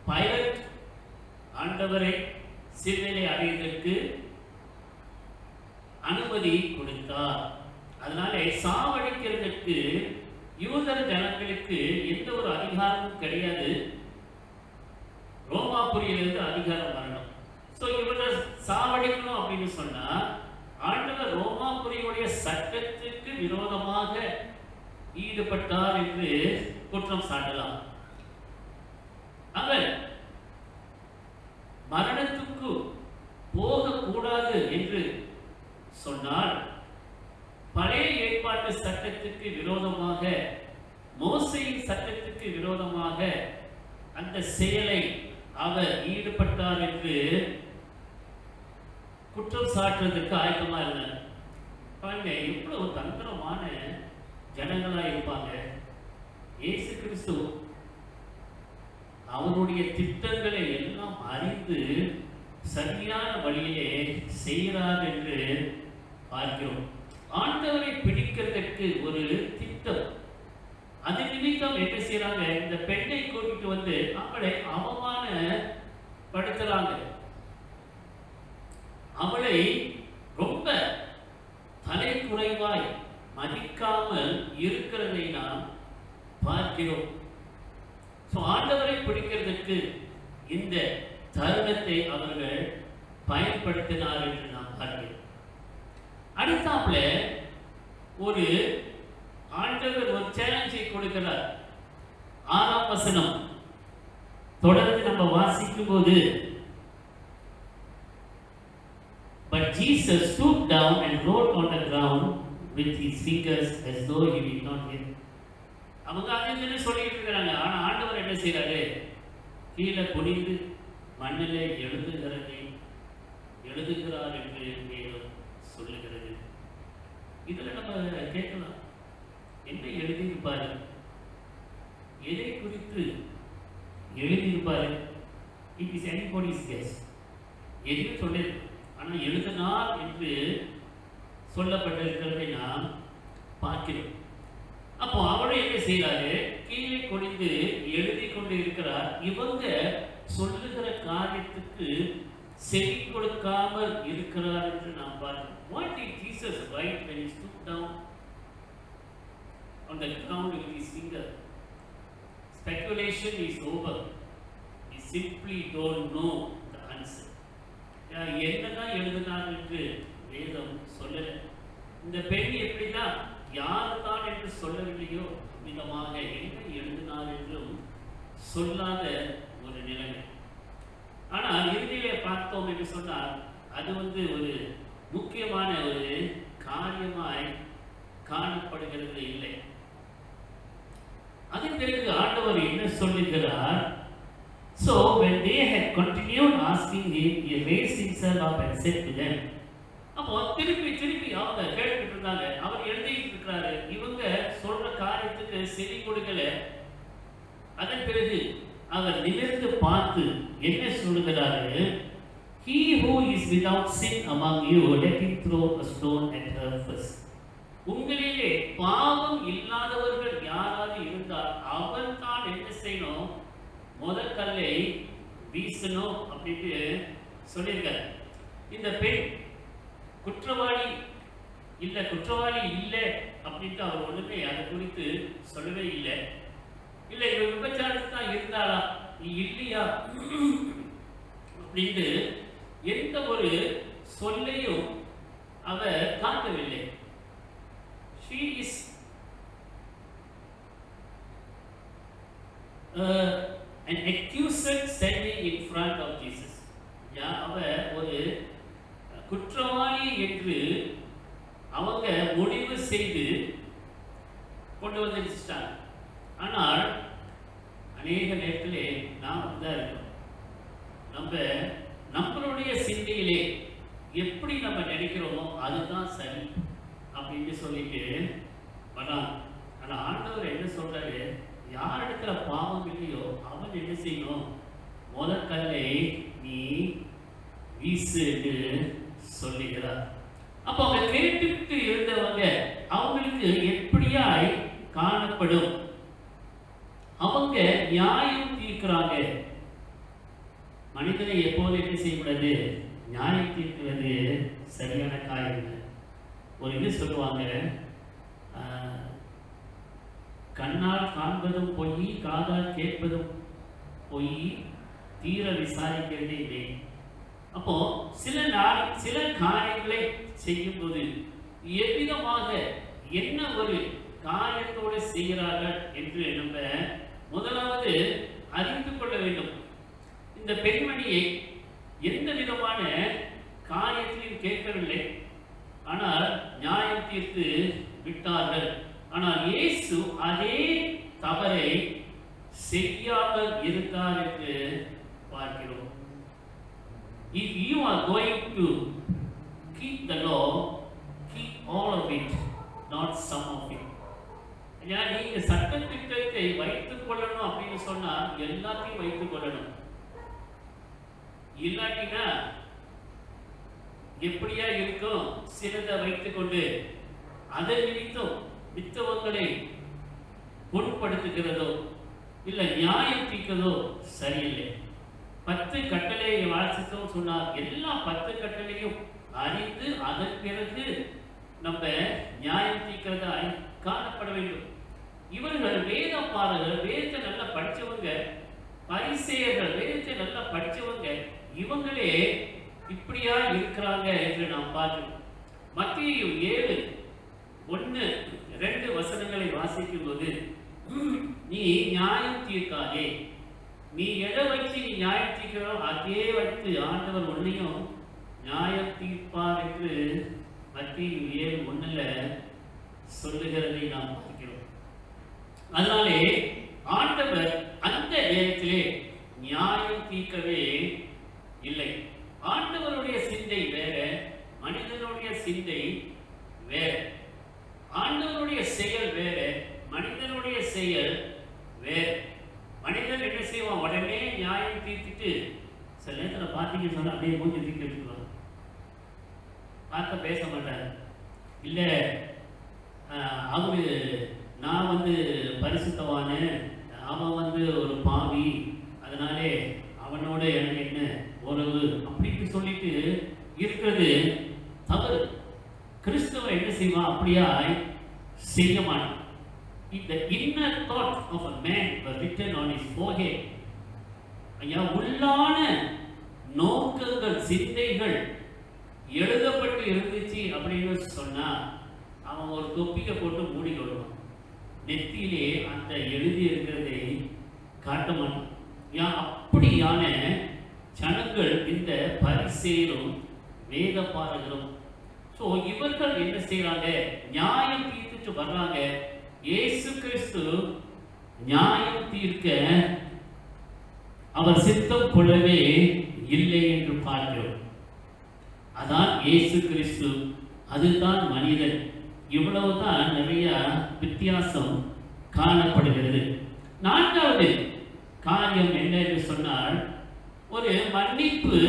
பைலட் ஆண்டவரை சிலுவையிலே அறைவதற்கு அனுமதி கொடுத்தார். அதனாலே சாவடிக்கிறதுக்கு யூதர் ஜனங்களுக்கு எந்த ஒரு அதிகாரமும் கிடையாது. ரோமாபுரியிலிருந்து அதிகாரம் வரணும். ஸோ இவரை சாவடிக்கணும் அப்படின்னு சொன்னா ஆண்டவர் ரோமாபுரியுடைய சட்டத்துக்கு விரோதமாக ஈடுபட்டார் என்று குற்றம் சாட்டலாம். அவர் மரணத்துக்கு போகக்கூடாது என்று சொன்னால் பழைய ஏற்பாட்டு சட்டத்துக்கு விரோதமாக, மோசேயின் சட்டத்துக்கு விரோதமாக அந்த செயலை அவர் ஈடுபட்டார் என்று குற்றம் சாட்டுறதுக்கு ஆயத்தமா இருந்தார். பாருங்க எவ்வளவு தந்திரமான ஜனங்களா இருப்பாங்க. இயேசு கிறிஸ்து அவருடைய திட்டங்களை எல்லாம் அறிந்து சரியான வழியிலே செய்கிறார் என்று பார்க்கிறோம். ஆண்டவரை பிடிக்கிறதுக்கு ஒரு திட்டம். அது நிமித்தம் என்ன செய்யறாங்க? இந்த பெண்ணை கூட்டிட்டு வந்து அவளை அவமானப்படுத்துறாங்க. அவளை ரொம்ப தலைக்குறைவாய் மதிக்காமல் இருக்கிறதை நாம் பார்க்கிறோம். ஆண்டவரை பிடிக்கிறதுக்கு இந்த தருணத்தை அவர்கள் பயன்படுத்தினார் என்று நாம் பார்க்கிறோம். அடுத்தாப்புல ஒரு ஆண்டவர் ஒரு சேலஞ்சை கொடுக்கிறார். 6ஆம் வசனம், தொடர்ந்து நம்ம வாசிக்கும் போது, but Jesus stooped down and wrote on the ground with his fingers as though he did not hear. அவங்க அதுன்னு சொல்லிட்டு இருக்கிறாங்க. ஆனா ஆண்டவர் என்ன செய்யறாரு? கீழே குனிந்து மண்ணிலே எழுதுகிறார் என்று வேதம் சொல்லுகிறது. இதுல நம்ம கேட்கலாம், என்ன எழுதியிருப்பாரு? எதை குறித்து எழுதியிருப்பாரு? It is anybody's guess. எதுவும் சொல்லு, ஆனால் எழுதினார் என்று சொல்லப்பட்டிருக்கிறதை நாம் பார்க்கிறோம். அப்போ அவரை என்ன செய்யறாரு? கீழே குனிந்து எழுதி கொண்டு இருக்கிறார். இவங்க சொல்லுகிற காரியத்துக்கு செவி கொடுக்காமல் இருக்கிறார் என்று நாம் பார்க்கிறோம். What did Jesus write when he stooped down on the ground with his finger? Speculation is over. We simply don't know the answer. என்னதான் எழுதினார் என்று வேதம் சொல்லல. இந்த பெண் எப்படிதான் யாருதான் என்று சொல்லவில்லையோ விதமாக என்ன எழுதினார் என்றும் சொல்லாத ஒரு நிலைமை. ஆனால் இறுதியிலே பார்த்தோம் என்று சொன்னால் அது ஒரு முக்கியமான ஒரு காரியமாய் காணப்படுகிறது இல்லை. அதன் பிறகு ஆண்டவர் என்ன சொல்லுகிறார்? So when they had continued asking him, he raised himself up and said to them. அப்போ திருப்பி அவங்க கேட்டுட்டு இருந்தாங்க. அவர் எழுதிட்டு இருக்கிறாரு. இவங்க சொல்ற காரியத்துக்கு செவி கொடுக்கல. அதன் பிறகு அவர் நிமிர்ந்து பார்த்து என்ன சொல்லுகிறாரு? He who is without sin among you, let him throw a stone at her first. உங்களிலே பாவம் இல்லாதவர்கள் யாராவது இருந்தால் அவன் தான் என்ன செய்யணும்? முதல் கல்லை வீசணும் அப்படின்ட்டு சொல்லியிருக்காரு. இந்த பெண் குற்றவாளி இல்லை அப்படின்ட்டு அவர் ஒண்ணுமே அதை குறித்து சொல்லவே இல்லை. இல்லை இவன் விபச்சாரத்து தான் இருந்தாளா இல்லையா அப்படின்ட்டு எந்த ஒரு சொல்லையும் அவர் காட்டவில்லை. She is an accuser standing in front of Jesus. அவர் ஒரு குற்றவாளி என்று அவங்க முடிவு செய்து கொண்டு வந்துட்டாங்க. ஆனால் அநேக நேரத்திலே நாம் தான் இருக்கோம். நம்மளுடைய சிந்தையிலே எப்படி நம்ம நினைக்கிறோமோ அதுதான் சரி அப்படின்னு சொல்லிட்டு வரலாம். ஆனால் ஆண்டவர் என்ன சொல்றாரு? யார் இடத்துல பாவம் இல்லையோ அவன் என்ன செய்யணும்? முதல் கல்லை நீ வீசு என்று சொல்லுகிறார். அப்போ அவங்க கேட்டுட்டு இருந்தவங்க அவங்களுக்கு எப்படியாய் காணப்படும்? அவங்க நியாயம் தீர்க்கிறாங்க. மனிதனை எப்போது என்ன செய்யக்கூடாது? நியாயம் தீர்க்கிறது சரியான காரியம். ஒரு இது சொல்லுவாங்க, கண்ணால் காண்பதும் பொய், காதால் கேட்பதும் பொய், தீர விசாரிக்கிறதே இல்லை. அப்போ சில காரியங்களை செய்யும் போது எவ்விதமாக என்ன ஒரு காரியத்தோடு செய்கிறார்கள் என்று நம்ம முதலாவது அறிந்து கொள்ள வேண்டும். இந்த பெண்மணியை எந்த விதமான காரியத்திலும் கேட்கவில்லை, ஆனால் நியாயம் தீர்த்து விட்டார்கள். ஆனால் இயேசு அதே தவறை செய்யாமல் இருந்தார் என்று பார்க்கிறோம். If you are going to keep the law, keep all of it, not some of it. நீங்க சட்டத்திட்டத்தை வைத்துக் கொள்ளணும் அப்படின்னு சொன்னா எல்லாத்தையும் வைத்துக் கொள்ளணும். இல்லாட்டினா எப்படியா இருக்கும்? சிலதை வைத்துக் கொண்டு அதை நிமித்தம் மித்தவங்களை பொருட்படுத்துகிறதோ இல்லை நியாயம் தீர்க்கிறதோ சரியில்லை. 10 கட்டளையை வாசித்தோம் சொன்னார். எல்லா 10 கட்டளையும் அறிந்து அதன் பிறகு நம்ம நியாயம் தீர்க்கிறதா காணப்பட வேண்டும். இவர்கள் வேதம் பாருங்கள், வேதத்தை நல்லா படித்தவங்க, பரிசேயர்கள் வேதத்தை நல்லா படித்தவங்க, இவங்களே இப்படியா இருக்கிறாங்க என்று நாம் பார்க்கிறோம். மத்தேயு 7:1-2 வசனங்களை வாசிக்கும் போது, நீ நியாயம் தீர்க்காதே, நீ எதை வச்சு நீ நியாயம் தீர்க்கிறோ அதே வைத்து ஆண்டவர் ஒன்றையும் நியாயம் தீர்ப்பார் என்று மத்திய 7:1 சொல்லுகிறதை நாம் பார்க்கிறோம். அதனாலே ஆண்டவர் அந்த நேரத்திலே நியாயம் தீர்க்கவே இல்லை. ஆண்டவருடைய சிந்தை வேற, மனிதனுடைய சிந்தை வேற. ஆண்டவருடைய செயல் வேற, மனிதனுடைய செயல் வேற. மனிதன் என்ன செய்வான்? உடனே நியாயம் தீர்த்துட்டு சில நேரத்தில் பார்த்தீங்கன்னு சொன்னா அப்படியே மூஞ்சி தூக்கி வச்சுக்குவாங்க, பார்க்க பேச மாட்டாங்க. இல்லை அவரு நான் பரிசுத்தவான, அவன் ஒரு பாவி, அதனாலே அவனோட எனக்கு என்ன உறவு அப்படின்னு சொல்லிட்டு இருக்கிறது தவறு. கிறிஸ்தவ என்ன செய்வான்? அப்படியா செய்ய மாட்டான். The inner thought of a man was written on his forehead. ஐயா, உள்ளான நோக்கங்கள், சிந்தைகள் எழுதப்பட்டு இருந்துச்சு அப்படின்னு சொன்னா அவன் ஒரு தொப்பிக்கை போட்டு மூடி கொள்வான். நெத்தியிலே அந்த எழுதி இருக்கிறதை காட்ட மாட்டான். அப்படியான ஜனங்கள் இந்த பரிசேயரும் வேத பாரகரும். ஸோ இவர்கள் என்ன செய்யறாங்க? நியாயம் தீர்த்துட்டு வர்றாங்க. இயேசு கிறிஸ்து நியாயம் தீர்க்க அவர் சித்தம் கொள்ளவே இல்லை என்று பார்க்கிறோம். அதான் இயேசு கிறிஸ்து, அதுதான் மனிதன். இவ்வளவுதான் நிறைய வித்தியாசம் காணப்படுகிறது. 4வது காரியம் என்ன என்று சொன்னால், ஒரு மன்னிப்பு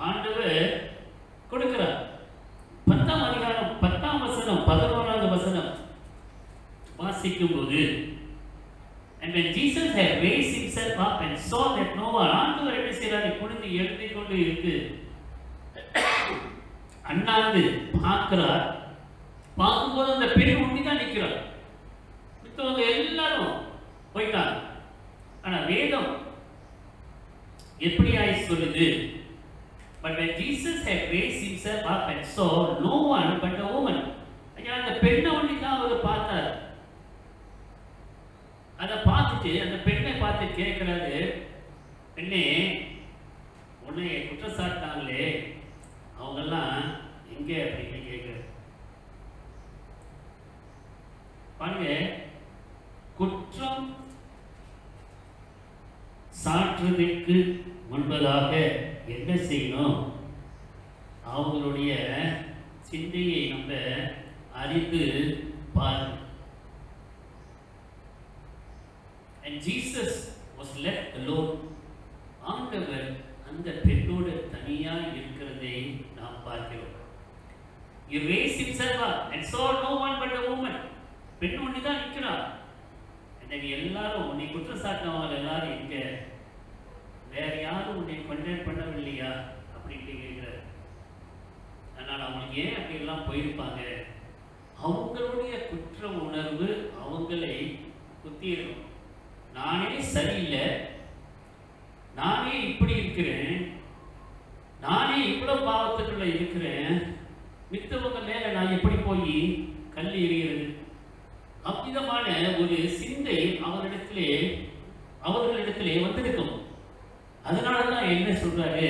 ஆண்டவர் கொடுக்கிறார். 10ஆம் அதிகாரம் 10ஆம் வசனம் 11வது வசனம் வாசிக்கும் போது, and when Jesus had raised himself up and saw that no one, ஆண்டவர் என்ன செய்றாரு? குனிந்து எழுந்திக் கொண்டு இருக்கு, அண்ணாந்து பார்க்கிறார். பார்க்கும்போது அந்த பெண் ஒண்டிதான் நிற்கிறார். மித்தவங்க எல்லாரும் போயிட்டாங்க. ஆனா வேதம் எப்படி ஆயி சொல்லுது? But when Jesus had raised himself up and saw no one but a woman, ஐயா, அந்த பெண்ணை ஒண்டிதான் அவர் பார்த்தார். அதை பார்த்துட்டு அந்த பெண்ணை பார்த்து கேட்கிறாரு, பெண்ணே, உன்னை குற்றச்சாட்டாங்களே, அவங்கெல்லாம் எங்கே அப்படின்னு கேட்கிறார். பாருங்க, குற்றம் சாற்றுவதற்கு முன்பதாக என்ன செய்யணும்? அவங்களுடைய சிந்தையை நம்ம அறிந்து பாருங்க. And Jesus was left alone. ஆண்டவர் அந்த பெண்ணோடு தனியாக இருக்கிறதை நாம் பார்க்கிறோம். He raised himself up and saw no one but a woman. பெண் ஒன்றுதான் நிற்கிறார். இன்னைக்கு எல்லாரும் உன்னை குற்றச்சாட்டினவங்க எல்லாரும் எங்க? வேற யாரும் உன்னை கண்டெம் பண்ணவில்லையா அப்படின்ட்டு கேட்கிறார். அதனால் அவங்களுக்கு ஏன் அப்படி எல்லாம் போயிருப்பாங்க? அவங்களுடைய குற்ற உணர்வு அவங்களை குத்திடணும். நானே சரியில்லை, நானே இப்படி இருக்கிறேன், நானே இவ்வளவு பாவத்துக்குள்ள இருக்கிறேன், மித்தவங்க மேல நான் எப்படி போய் கல் எறிகிறது? அவ்விதமான ஒரு சிந்தை அவர்களிடத்திலே வந்திருக்கும். அதனாலதான் என்ன சொல்றாரு?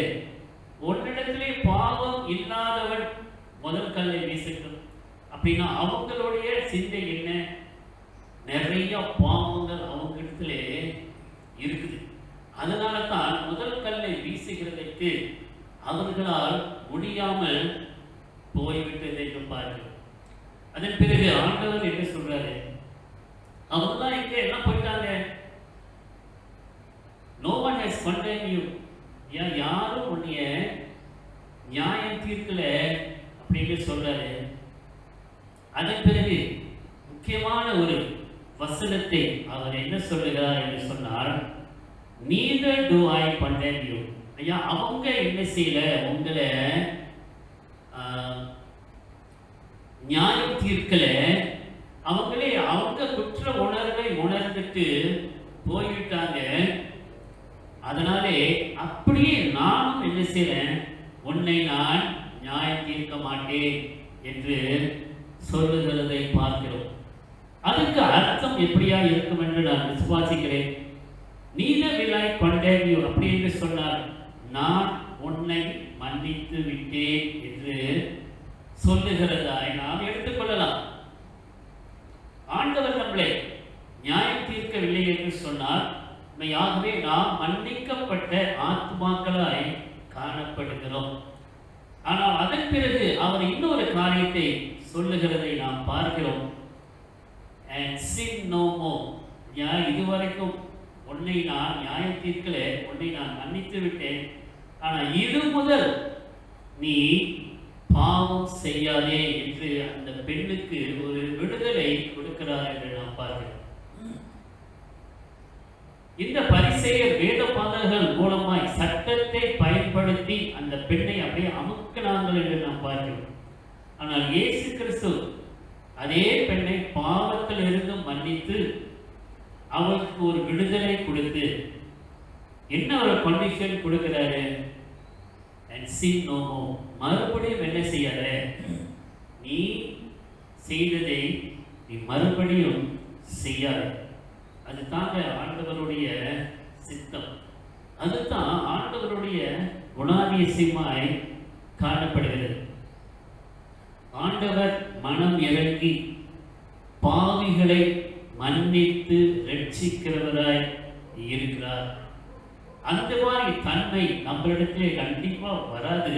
உன்னிடத்திலே பாவம் இல்லாதவன் முதல் கல்லை வீசட்டும். அப்படின்னா அவங்களுடைய சிந்தை என்ன? நிறைய பாவங்கள் அவங்க இடத்துல இருக்குது. அதனால தான் முதல் கல்லை வீசுகிறதற்கு அவர்களால் முடியாமல் போய்விட்டதை பார்க்கிறோம். அதன் பிறகு ஆண்டவர் என்ன சொல்றாரு? அவங்க தான் இங்க என்ன போயிட்டாங்க? No one has condemned you. யாரும் உன்னைய நியாயம் தீர்க்கல அப்படின்னு சொல்றாரு. அதன் பிறகு முக்கியமான ஒரு வசனத்தை அவர் என்ன சொல்லுகிறார் என்று சொன்னால், neither do I condemn you. ஐயா, அவங்க என்ன செய்யல? உங்களை நியாயம் தீர்க்கல. அவங்களே அவங்க குற்ற உணர்வை உணர்ந்துட்டு போய்விட்டாங்க. அதனாலே அப்படியே நானும் என்ன செய்றேன்? உன்னை நான் நியாயம் தீர்க்க மாட்டேன் என்று சொல்லுகிறதை பார்க்கிறோம். அதுக்கு அர்த்தம் எப்படியா இருக்கும் என்று நான் விசுவாசிக்கிறேன். Neither will I condemn forgave you. அப்படி என்று சொன்னார், நான் உன்னை மன்னித்து விட்டேன் என்று சொல்லுகிறதாய் நாம் எடுத்துக்கொள்ளலாம். ஆண்டவர் நம்மளை நியாயம் தீர்க்கவில்லை என்று சொன்னால் உண்மையாகவே நாம் மன்னிக்கப்பட்ட ஆத்மாக்களாய் காணப்படுகிறோம். ஆனால் அதன் பிறகு அவர் இன்னொரு காரியத்தை சொல்லுகிறதை நாம் பார்க்கிறோம். And sin no more. இதுவரைக்கும் உன்னை நான் நியாயம் தீர்க்கல, உன்னை நான் மன்னித்து விட்டேன், ஆனால் இது முதல் நீ பாவம் செய்யாதே என்று அந்த பெண்ணுக்கு ஒரு விடுதலை கொடுக்கிறார் என்று நாம் பார்க்கிறோம். இந்த பரிசேயர் வேதபாரகர்கள் மூலமாய் சட்டத்தை பயன்படுத்தி அந்த பெண்ணை அப்படியே அமுக்கினார்கள் என்று நாம் பார்க்கிறோம். ஆனால் இயேசு கிறிஸ்து அதே பெண்ணை பாவத்தில் இருந்து மன்னித்து அவளுக்கு ஒரு விடுதலை கொடுத்து என்ன ஒரு கண்டிஷன் கொடுக்கிறாரு? And sin no more. மறுபடியும் என்ன செய்யாத, நீ செய்ததை நீ மறுபடியும் செய்யாத. அதுதாங்க ஆண்டவருடைய சித்தம். அதுதான் ஆண்டவருடைய குணாதிசயமாய் காணப்படுகிறது. ஆண்டவர் மனம் இறங்கி பாவிகளை மன்னித்து ரட்சிக்கிறவராய் இருக்கிறார். அந்த மாதிரி தன்மை நம்மளிடத்திலே கண்டிப்பா வராது.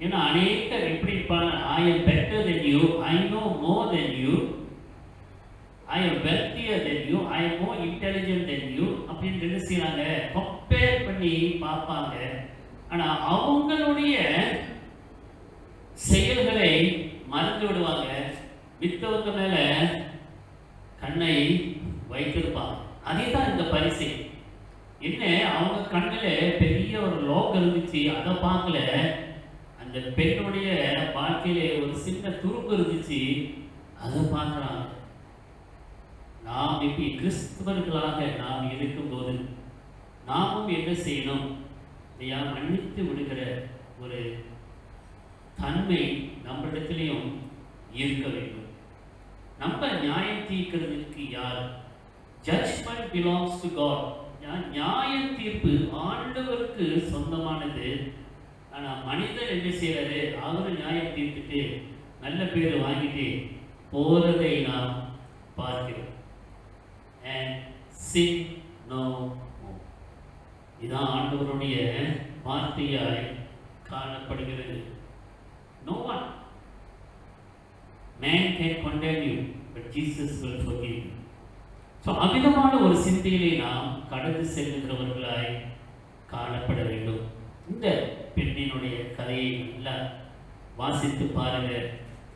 ஏன்னா அநேகர் எப்படி இருப்பாங்க, I am better than you, I know more than you, I am wealthier than you, I am more intelligent than you அப்படின்னு என்ன செய்யறாங்க, கம்பேர் பண்ணி பார்ப்பாங்க. ஆனா அவங்களுடைய செயல்களை மறந்து விடுவாங்க, மித்தவங்க மேல கண்ணை வைத்திருப்பாங்க. அதே தான் இந்த பரிசை. என்ன, அவங்க கண்ணில் பெரிய ஒரு லோகம் இருந்துச்சு, அதை பார்க்கல. அந்த பெண்ணுடைய வாழ்க்கையில ஒரு சின்ன துரும்பு இருந்துச்சு, அதை பார்க்கறாங்க. நாம் இப்படி கிறிஸ்தவர்களாக நாம் இருக்கும்போது நாமும் என்ன செய்யணும்? மன்னித்து விடுகிற ஒரு தன்மை நம்மிடத்திலையும் இருக்க வேண்டும். நம்ம நியாயம் தீர்க்கிறதுக்கு யார்? Judgement belongs to God. நியாயம் தீர்ப்பு ஆண்டவருக்கு சொந்தமானது. ஆனால் மனிதன் என்ன செய்யறாரு? அவரு நியாயம் தீர்த்துட்டு நல்ல பேர் வாங்கிட்டு போறதை நாம் பார்க்கிறோம். And sin no more. இதான் ஆண்டவருடைய வார்த்தையாய் காணப்படுகிறது. No one man can condemn you, but Jesus will forgive you. So அமிதமான ஒரு சிந்தையிலே நாம் கடந்து செல்லுகிறவர்களாய் காணப்பட வேண்டும். இந்த பெண்ணினுடைய கதையை நல்லா வாசித்து பாருங்க,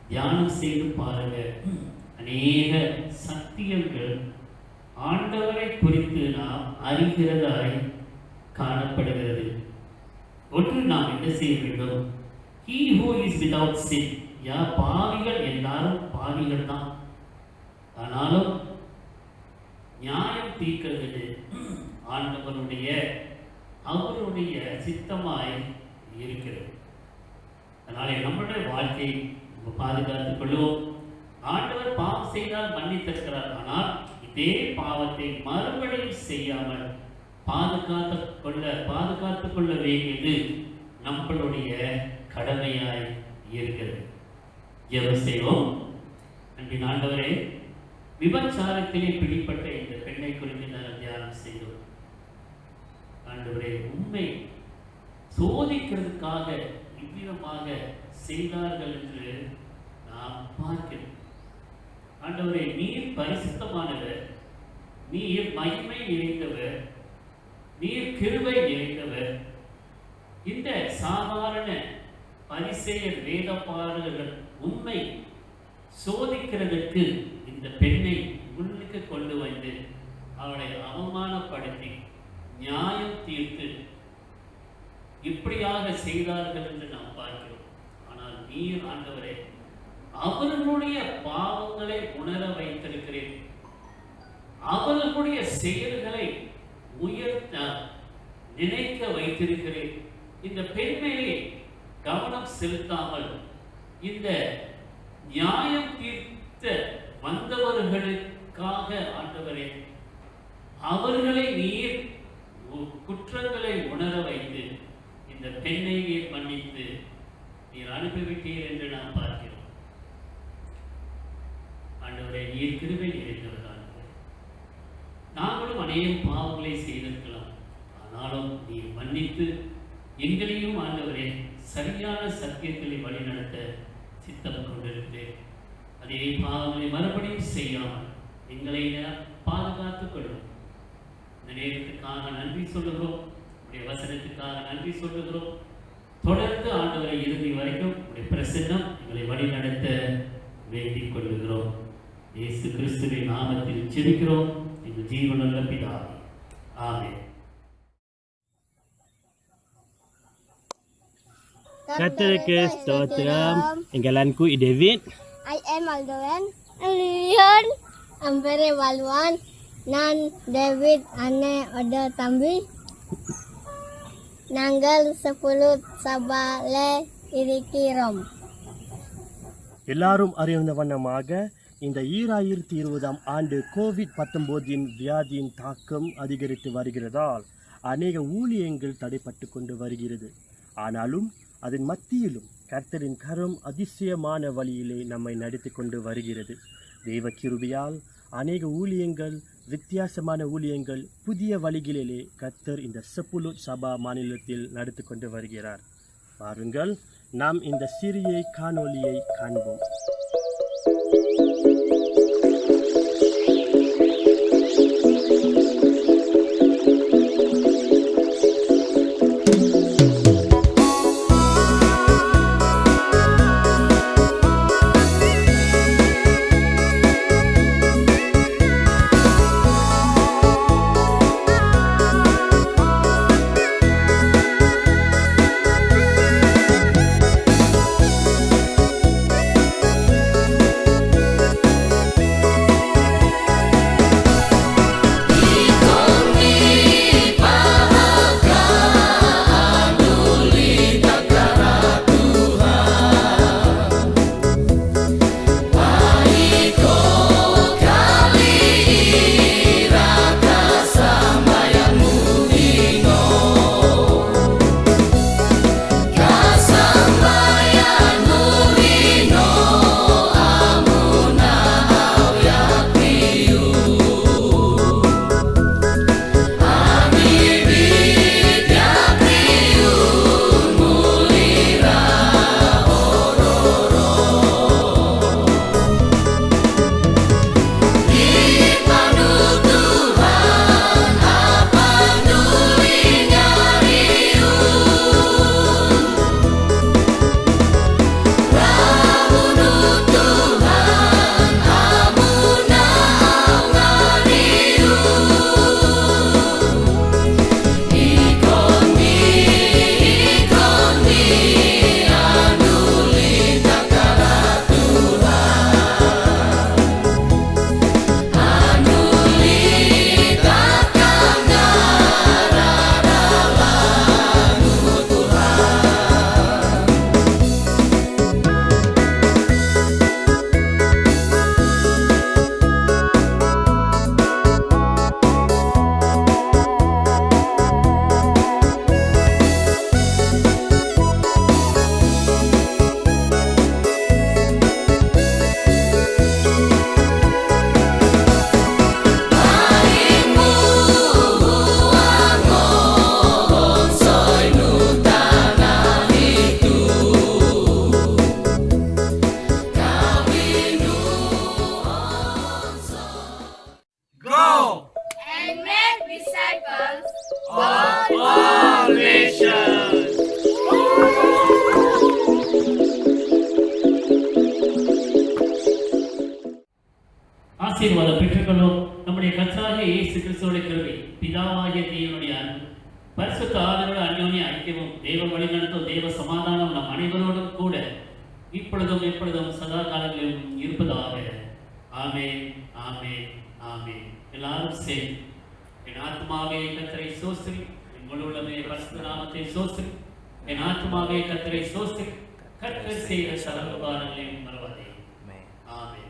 தியானம் செய்து பாருங்க. அநேக சத்தியங்கள் ஆண்டவரை குறித்து நாம் அறிகிறதாய் காணப்படுகிறது. ஒன்று நாம் என்ன செய்ய வேண்டும்? He who is without sin. பாவிகள் எல்லாரும் பாவிகள் தான். ஆனாலும் நியாயம் தீர்க்கிறது ஆண்டவருடைய அவருடைய சித்தமாய் இருக்கிறது. அதனால நம்முடைய வாழ்க்கையை பாதுகாத்துக் கொள்வோம். ஆண்டவர் பாவம் செய்தால் மன்னித்திருக்கிறார். ஆனால் இதே பாவத்தை மறுபடியும் செய்யாமல் பாதுகாத்துக் கொள்ள வேண்டியது நம்மளுடைய கடமையாய் இருக்கிறது. ஜெபம் செய்வோம். அன்பின் ஆண்டவரே, விபச்சாரத்திலே பிடிப்பட்ட இந்த பெண்ணை குறித்து நான் தியானம் செய்தோம். ஆண்டவரே, உண்மை சோதிக்கிறதுக்காக இவ்விதமாக செய்தார்கள் என்று நாம் பார்க்கிறோம். ஆண்டவரே, நீர் பரிசுத்தமானவர், நீர் மகிமை நிறைந்தவர், நீர் கிருபை நிறைந்தவர். இந்த சாதாரண பரிசேயர் வேதபாரகர்கள் உண்மை சோதிக்கிறதற்கு இந்த பெண்ணை முன்னுக்கு கொண்டு வந்து அவளை அவமானப்படுத்தி நியாயம் தீர்த்து இப்படியாக செய்தார்கள் என்று நாம் பார்க்கிறோம். ஆனால் நீர் ஆண்டவரே அவர்களுடைய பாவங்களை உணர வைத்திருக்கிறேன், அவர்களுடைய செயல்களை உயர்த்த நினைக்க வைத்திருக்கிறேன். இந்த பெண்மையை கவனம் செலுத்தாமல் இந்த நியாயம் தீர்த்த வந்தவர்களுக்காக ஆண்டவரே அவர்களை நீர் குற்றங்களை உணர வைத்து இந்த பெண்ணை நீர் மன்னித்து நீர் அனுப்பிவிட்டீர் என்று நாம் பார்க்கிறோம். ஆண்டவரே, நீர் கிருபை நிறைந்தவராக, நாங்களும் அநேக பாவங்களை செய்திருக்கலாம், ஆனாலும் நீர் மன்னித்து எங்களையும் ஆண்டவரே சரியான சத்தியங்களை வழிநடத்த சித்தம் கொண்டிருக்கிறேன். அதே பாவங்களை மறுபடியும் செய்யாமல் எங்களை பாதுகாத்துக் கொள்ளும். இந்த நேரத்துக்காக நன்றி சொல்லுகிறோம், உடைய வசனத்துக்காக நன்றி சொல்லுகிறோம். தொடர்ந்து ஆண்டவரை இறுதி வரைக்கும் உடைய பிரசன்னம் எங்களை வழிநடத்த வேண்டிக் கொள்ளுகிறோம். இயேசு கிறிஸ்துவின் நாமத்தில் ஜெபிக்கிறோம் எங்கள் ஜீவனுள்ள பிதாவே, ஆமென். கர்த்தருக்கு ஸ்தோத்திரம். Enggalanku I David. I am Aldoan. Lilian. I'm very well one. Nan David ane ada tambi. Nanggal 10 sabale irikirom. எல்லாரும் அறிந்த வண்ணமாக இந்த 2020 ஆண்டு கோவிட்-19 வியாதியின் தாக்கம் அதிகரித்து வருகிறதால் அநேக ஊழியங்கள் தடைப்பட்டு கொண்டு வருகிறது. ஆனாலும் அதன் மத்தியிலும் கர்த்தரின் கரம் அதிசயமான வழியிலே நம்மை நடத்தி கொண்டு வருகிறது. தெய்வ கிருபையால் அநேக ஊழியங்கள், வித்தியாசமான ஊழியங்கள், புதிய வழிகளிலே கர்த்தர் இந்த செப்புலூர் சபா மாநிலத்தில் நடத்தி கொண்டு வருகிறார். பாருங்கள், நாம் இந்த சிறிய காணொளியை காண்போம். ஆசீர்வாதம் பெற்றுக்கொள்ளும். நம்முடைய கர்த்தராகிய இயேசு கிறிஸ்துவின் கிருபை, பிதாவாகிய தேவனுடைய அன்பு, பரிசுத்த ஆவியோட அந்யோன்ய ஐக்கியமும், தேவ வழிநடத்தும் தேவ சமாதானம் நம் அனைவரோடும் கூட இப்பொழுதும் எப்பொழுதும் சதா காலங்களிலும் இருப்பதாக. ஆமென், ஆமென், ஆமென். எல்லாரும் சேர்ந்து என் ஆத்மாவே கர்த்தரை ஸ்தோத்திரி, என் முழு உள்ளமே பரிசுத்த நாமத்தை ஸ்தோத்திரி, என் ஆத்மாவே கர்த்தரை ஸ்தோத்திரி, கர்த்தர் செய்த சகல உபகாரங்களையும் மறவாதே. ஆமென்.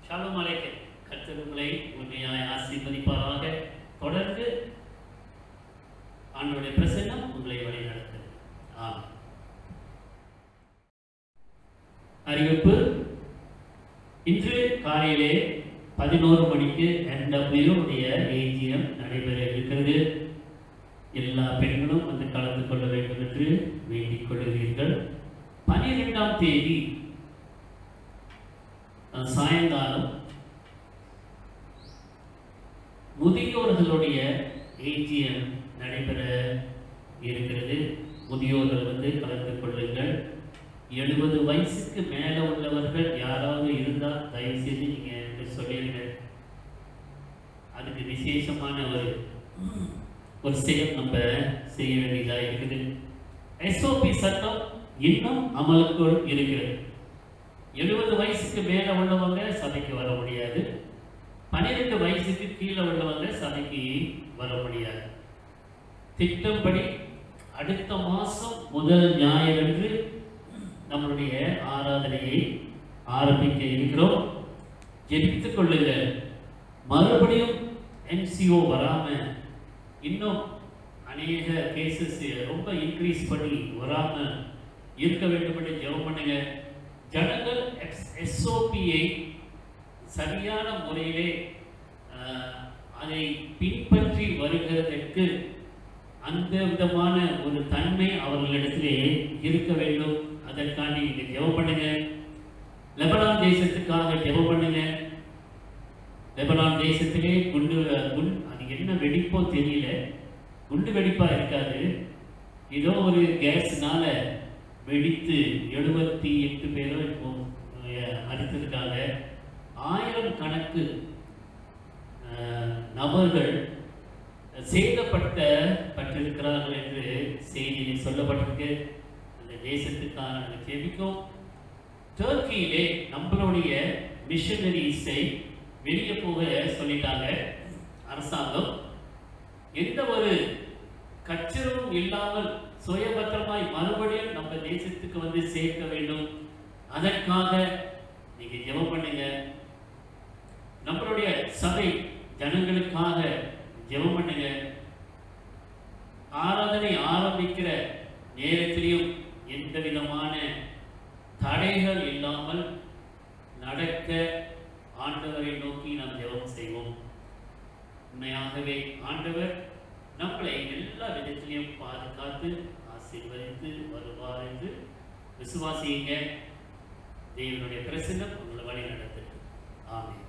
ஷாலோம் அலைக்கும். கர்த்தர் உங்களை உண்மையாய் ஆசீர்வதிப்பாராக. தொடர்ந்து ஆண்டவருடைய பிரசன்னம் உங்களை வழி நடத்தும். ஆமென். அறிவிப்பு. இன்று காலையிலே 11 மணிக்கு NW உடைய AGM நடைபெற இருக்கிறது. எல்லா பெண்களும் வந்து கலந்து கொள்ள வேண்டும் என்று வேண்டிக் கொள்கிறீர்கள். 12ஆம் தேதி சாயங்காலம் முதியோர்களுடைய AGM நடைபெற இருக்கிறது. முதியோர்கள் வந்து கலந்து கொள்ளுங்கள். 70 வயசுக்கு மேலே உள்ளவர்கள் யாராவது இருந்தால் தயவுசெய்து நீங்கள் சொல்லிடுங்க. அதுக்கு விசேஷமான ஒரு செயல் நம்ம செய்ய வேண்டியதாக இருக்குது. SOP சட்டம் இன்னும் அமலுக்குள் இருக்கிறது. 70 வயசுக்கு மேலே உள்ளவங்க சபைக்கு வர முடியாது. 12 வயசுக்கு கீழே உள்ளவங்க சபைக்கு வர முடியாது. திட்டப்படி அடுத்த மாதம் முதல் ஞாயிறன்று நம்மளுடைய ஆராதனையை ஆரம்பிக்க இருக்கிறோம். ஜெபித்துக் கொள்ளுங்கள். மறுபடியும் MCO வராமல் இன்னும் அநேக கேசஸ் ரொம்ப இன்க்ரீஸ் பண்ணி வராமல் இருக்க வேண்டும் என்று ஜெபம் பண்ணுங்க. ஜனங்கள் SOPயை சரியான முறையிலே அதை பின்பற்றி வருகிறதற்கு அந்த விதமான ஒரு தன்மை அவர்களிடத்திலே இருக்க வேண்டும். அதற்காண்டி நீங்கள் ஜெபம் பண்ணுங்க. லெபனான் தேசத்துக்காக ஜெபம் பண்ணுங்க. லெபனான் தேசத்திலே அது என்ன வெடிப்போ தெரியல, குண்டு வெடிப்பா இருக்காது, ஏதோ ஒரு கேஸ்னால வெடித்து 78 பேரும் இப்போ மறித்திருக்காங்க. 1000 கணக்கு நபர்கள் சேதப்படுத்தப்பட்டிருக்கிறார்கள் என்று செய்தியில் சொல்லப்பட்டிருக்கு. அந்த தேசத்துக்கான ஜெபிக்கும். டர்க்கியிலே நம்மளுடைய மிஷனரிஸை வெளியே போக சொல்லிட்டாங்க அரசாங்கம். எந்த ஒரு கச்சரவும் இல்லாமல் சுயபத்திரமாய் மறுபடியும் நம்ம தேசத்துக்கு வந்து சேர்க்க வேண்டும். அதற்காக நீங்க ஜெபம் பண்ணுங்க. நம்மளுடைய சபை ஜனங்களுக்காக ஜெபம் பண்ணுங்க. ஆராதனை ஆரம்பிக்கிற நேரத்திலையும் எந்த விதமான தடைகள் இல்லாமல் நடக்க ஆண்டவரை நோக்கி நாம் ஜெபம் செய்வோம். உண்மையாகவே ஆண்டவர் நம்மளை எல்லா விதத்திலையும் பாதுகாத்து ஆசீர்வதித்து வருவார் என்று விசுவாசியுங்க. தேவனுடைய பிரசன்னம் உங்களை வழி நடத்தும். ஆமென்.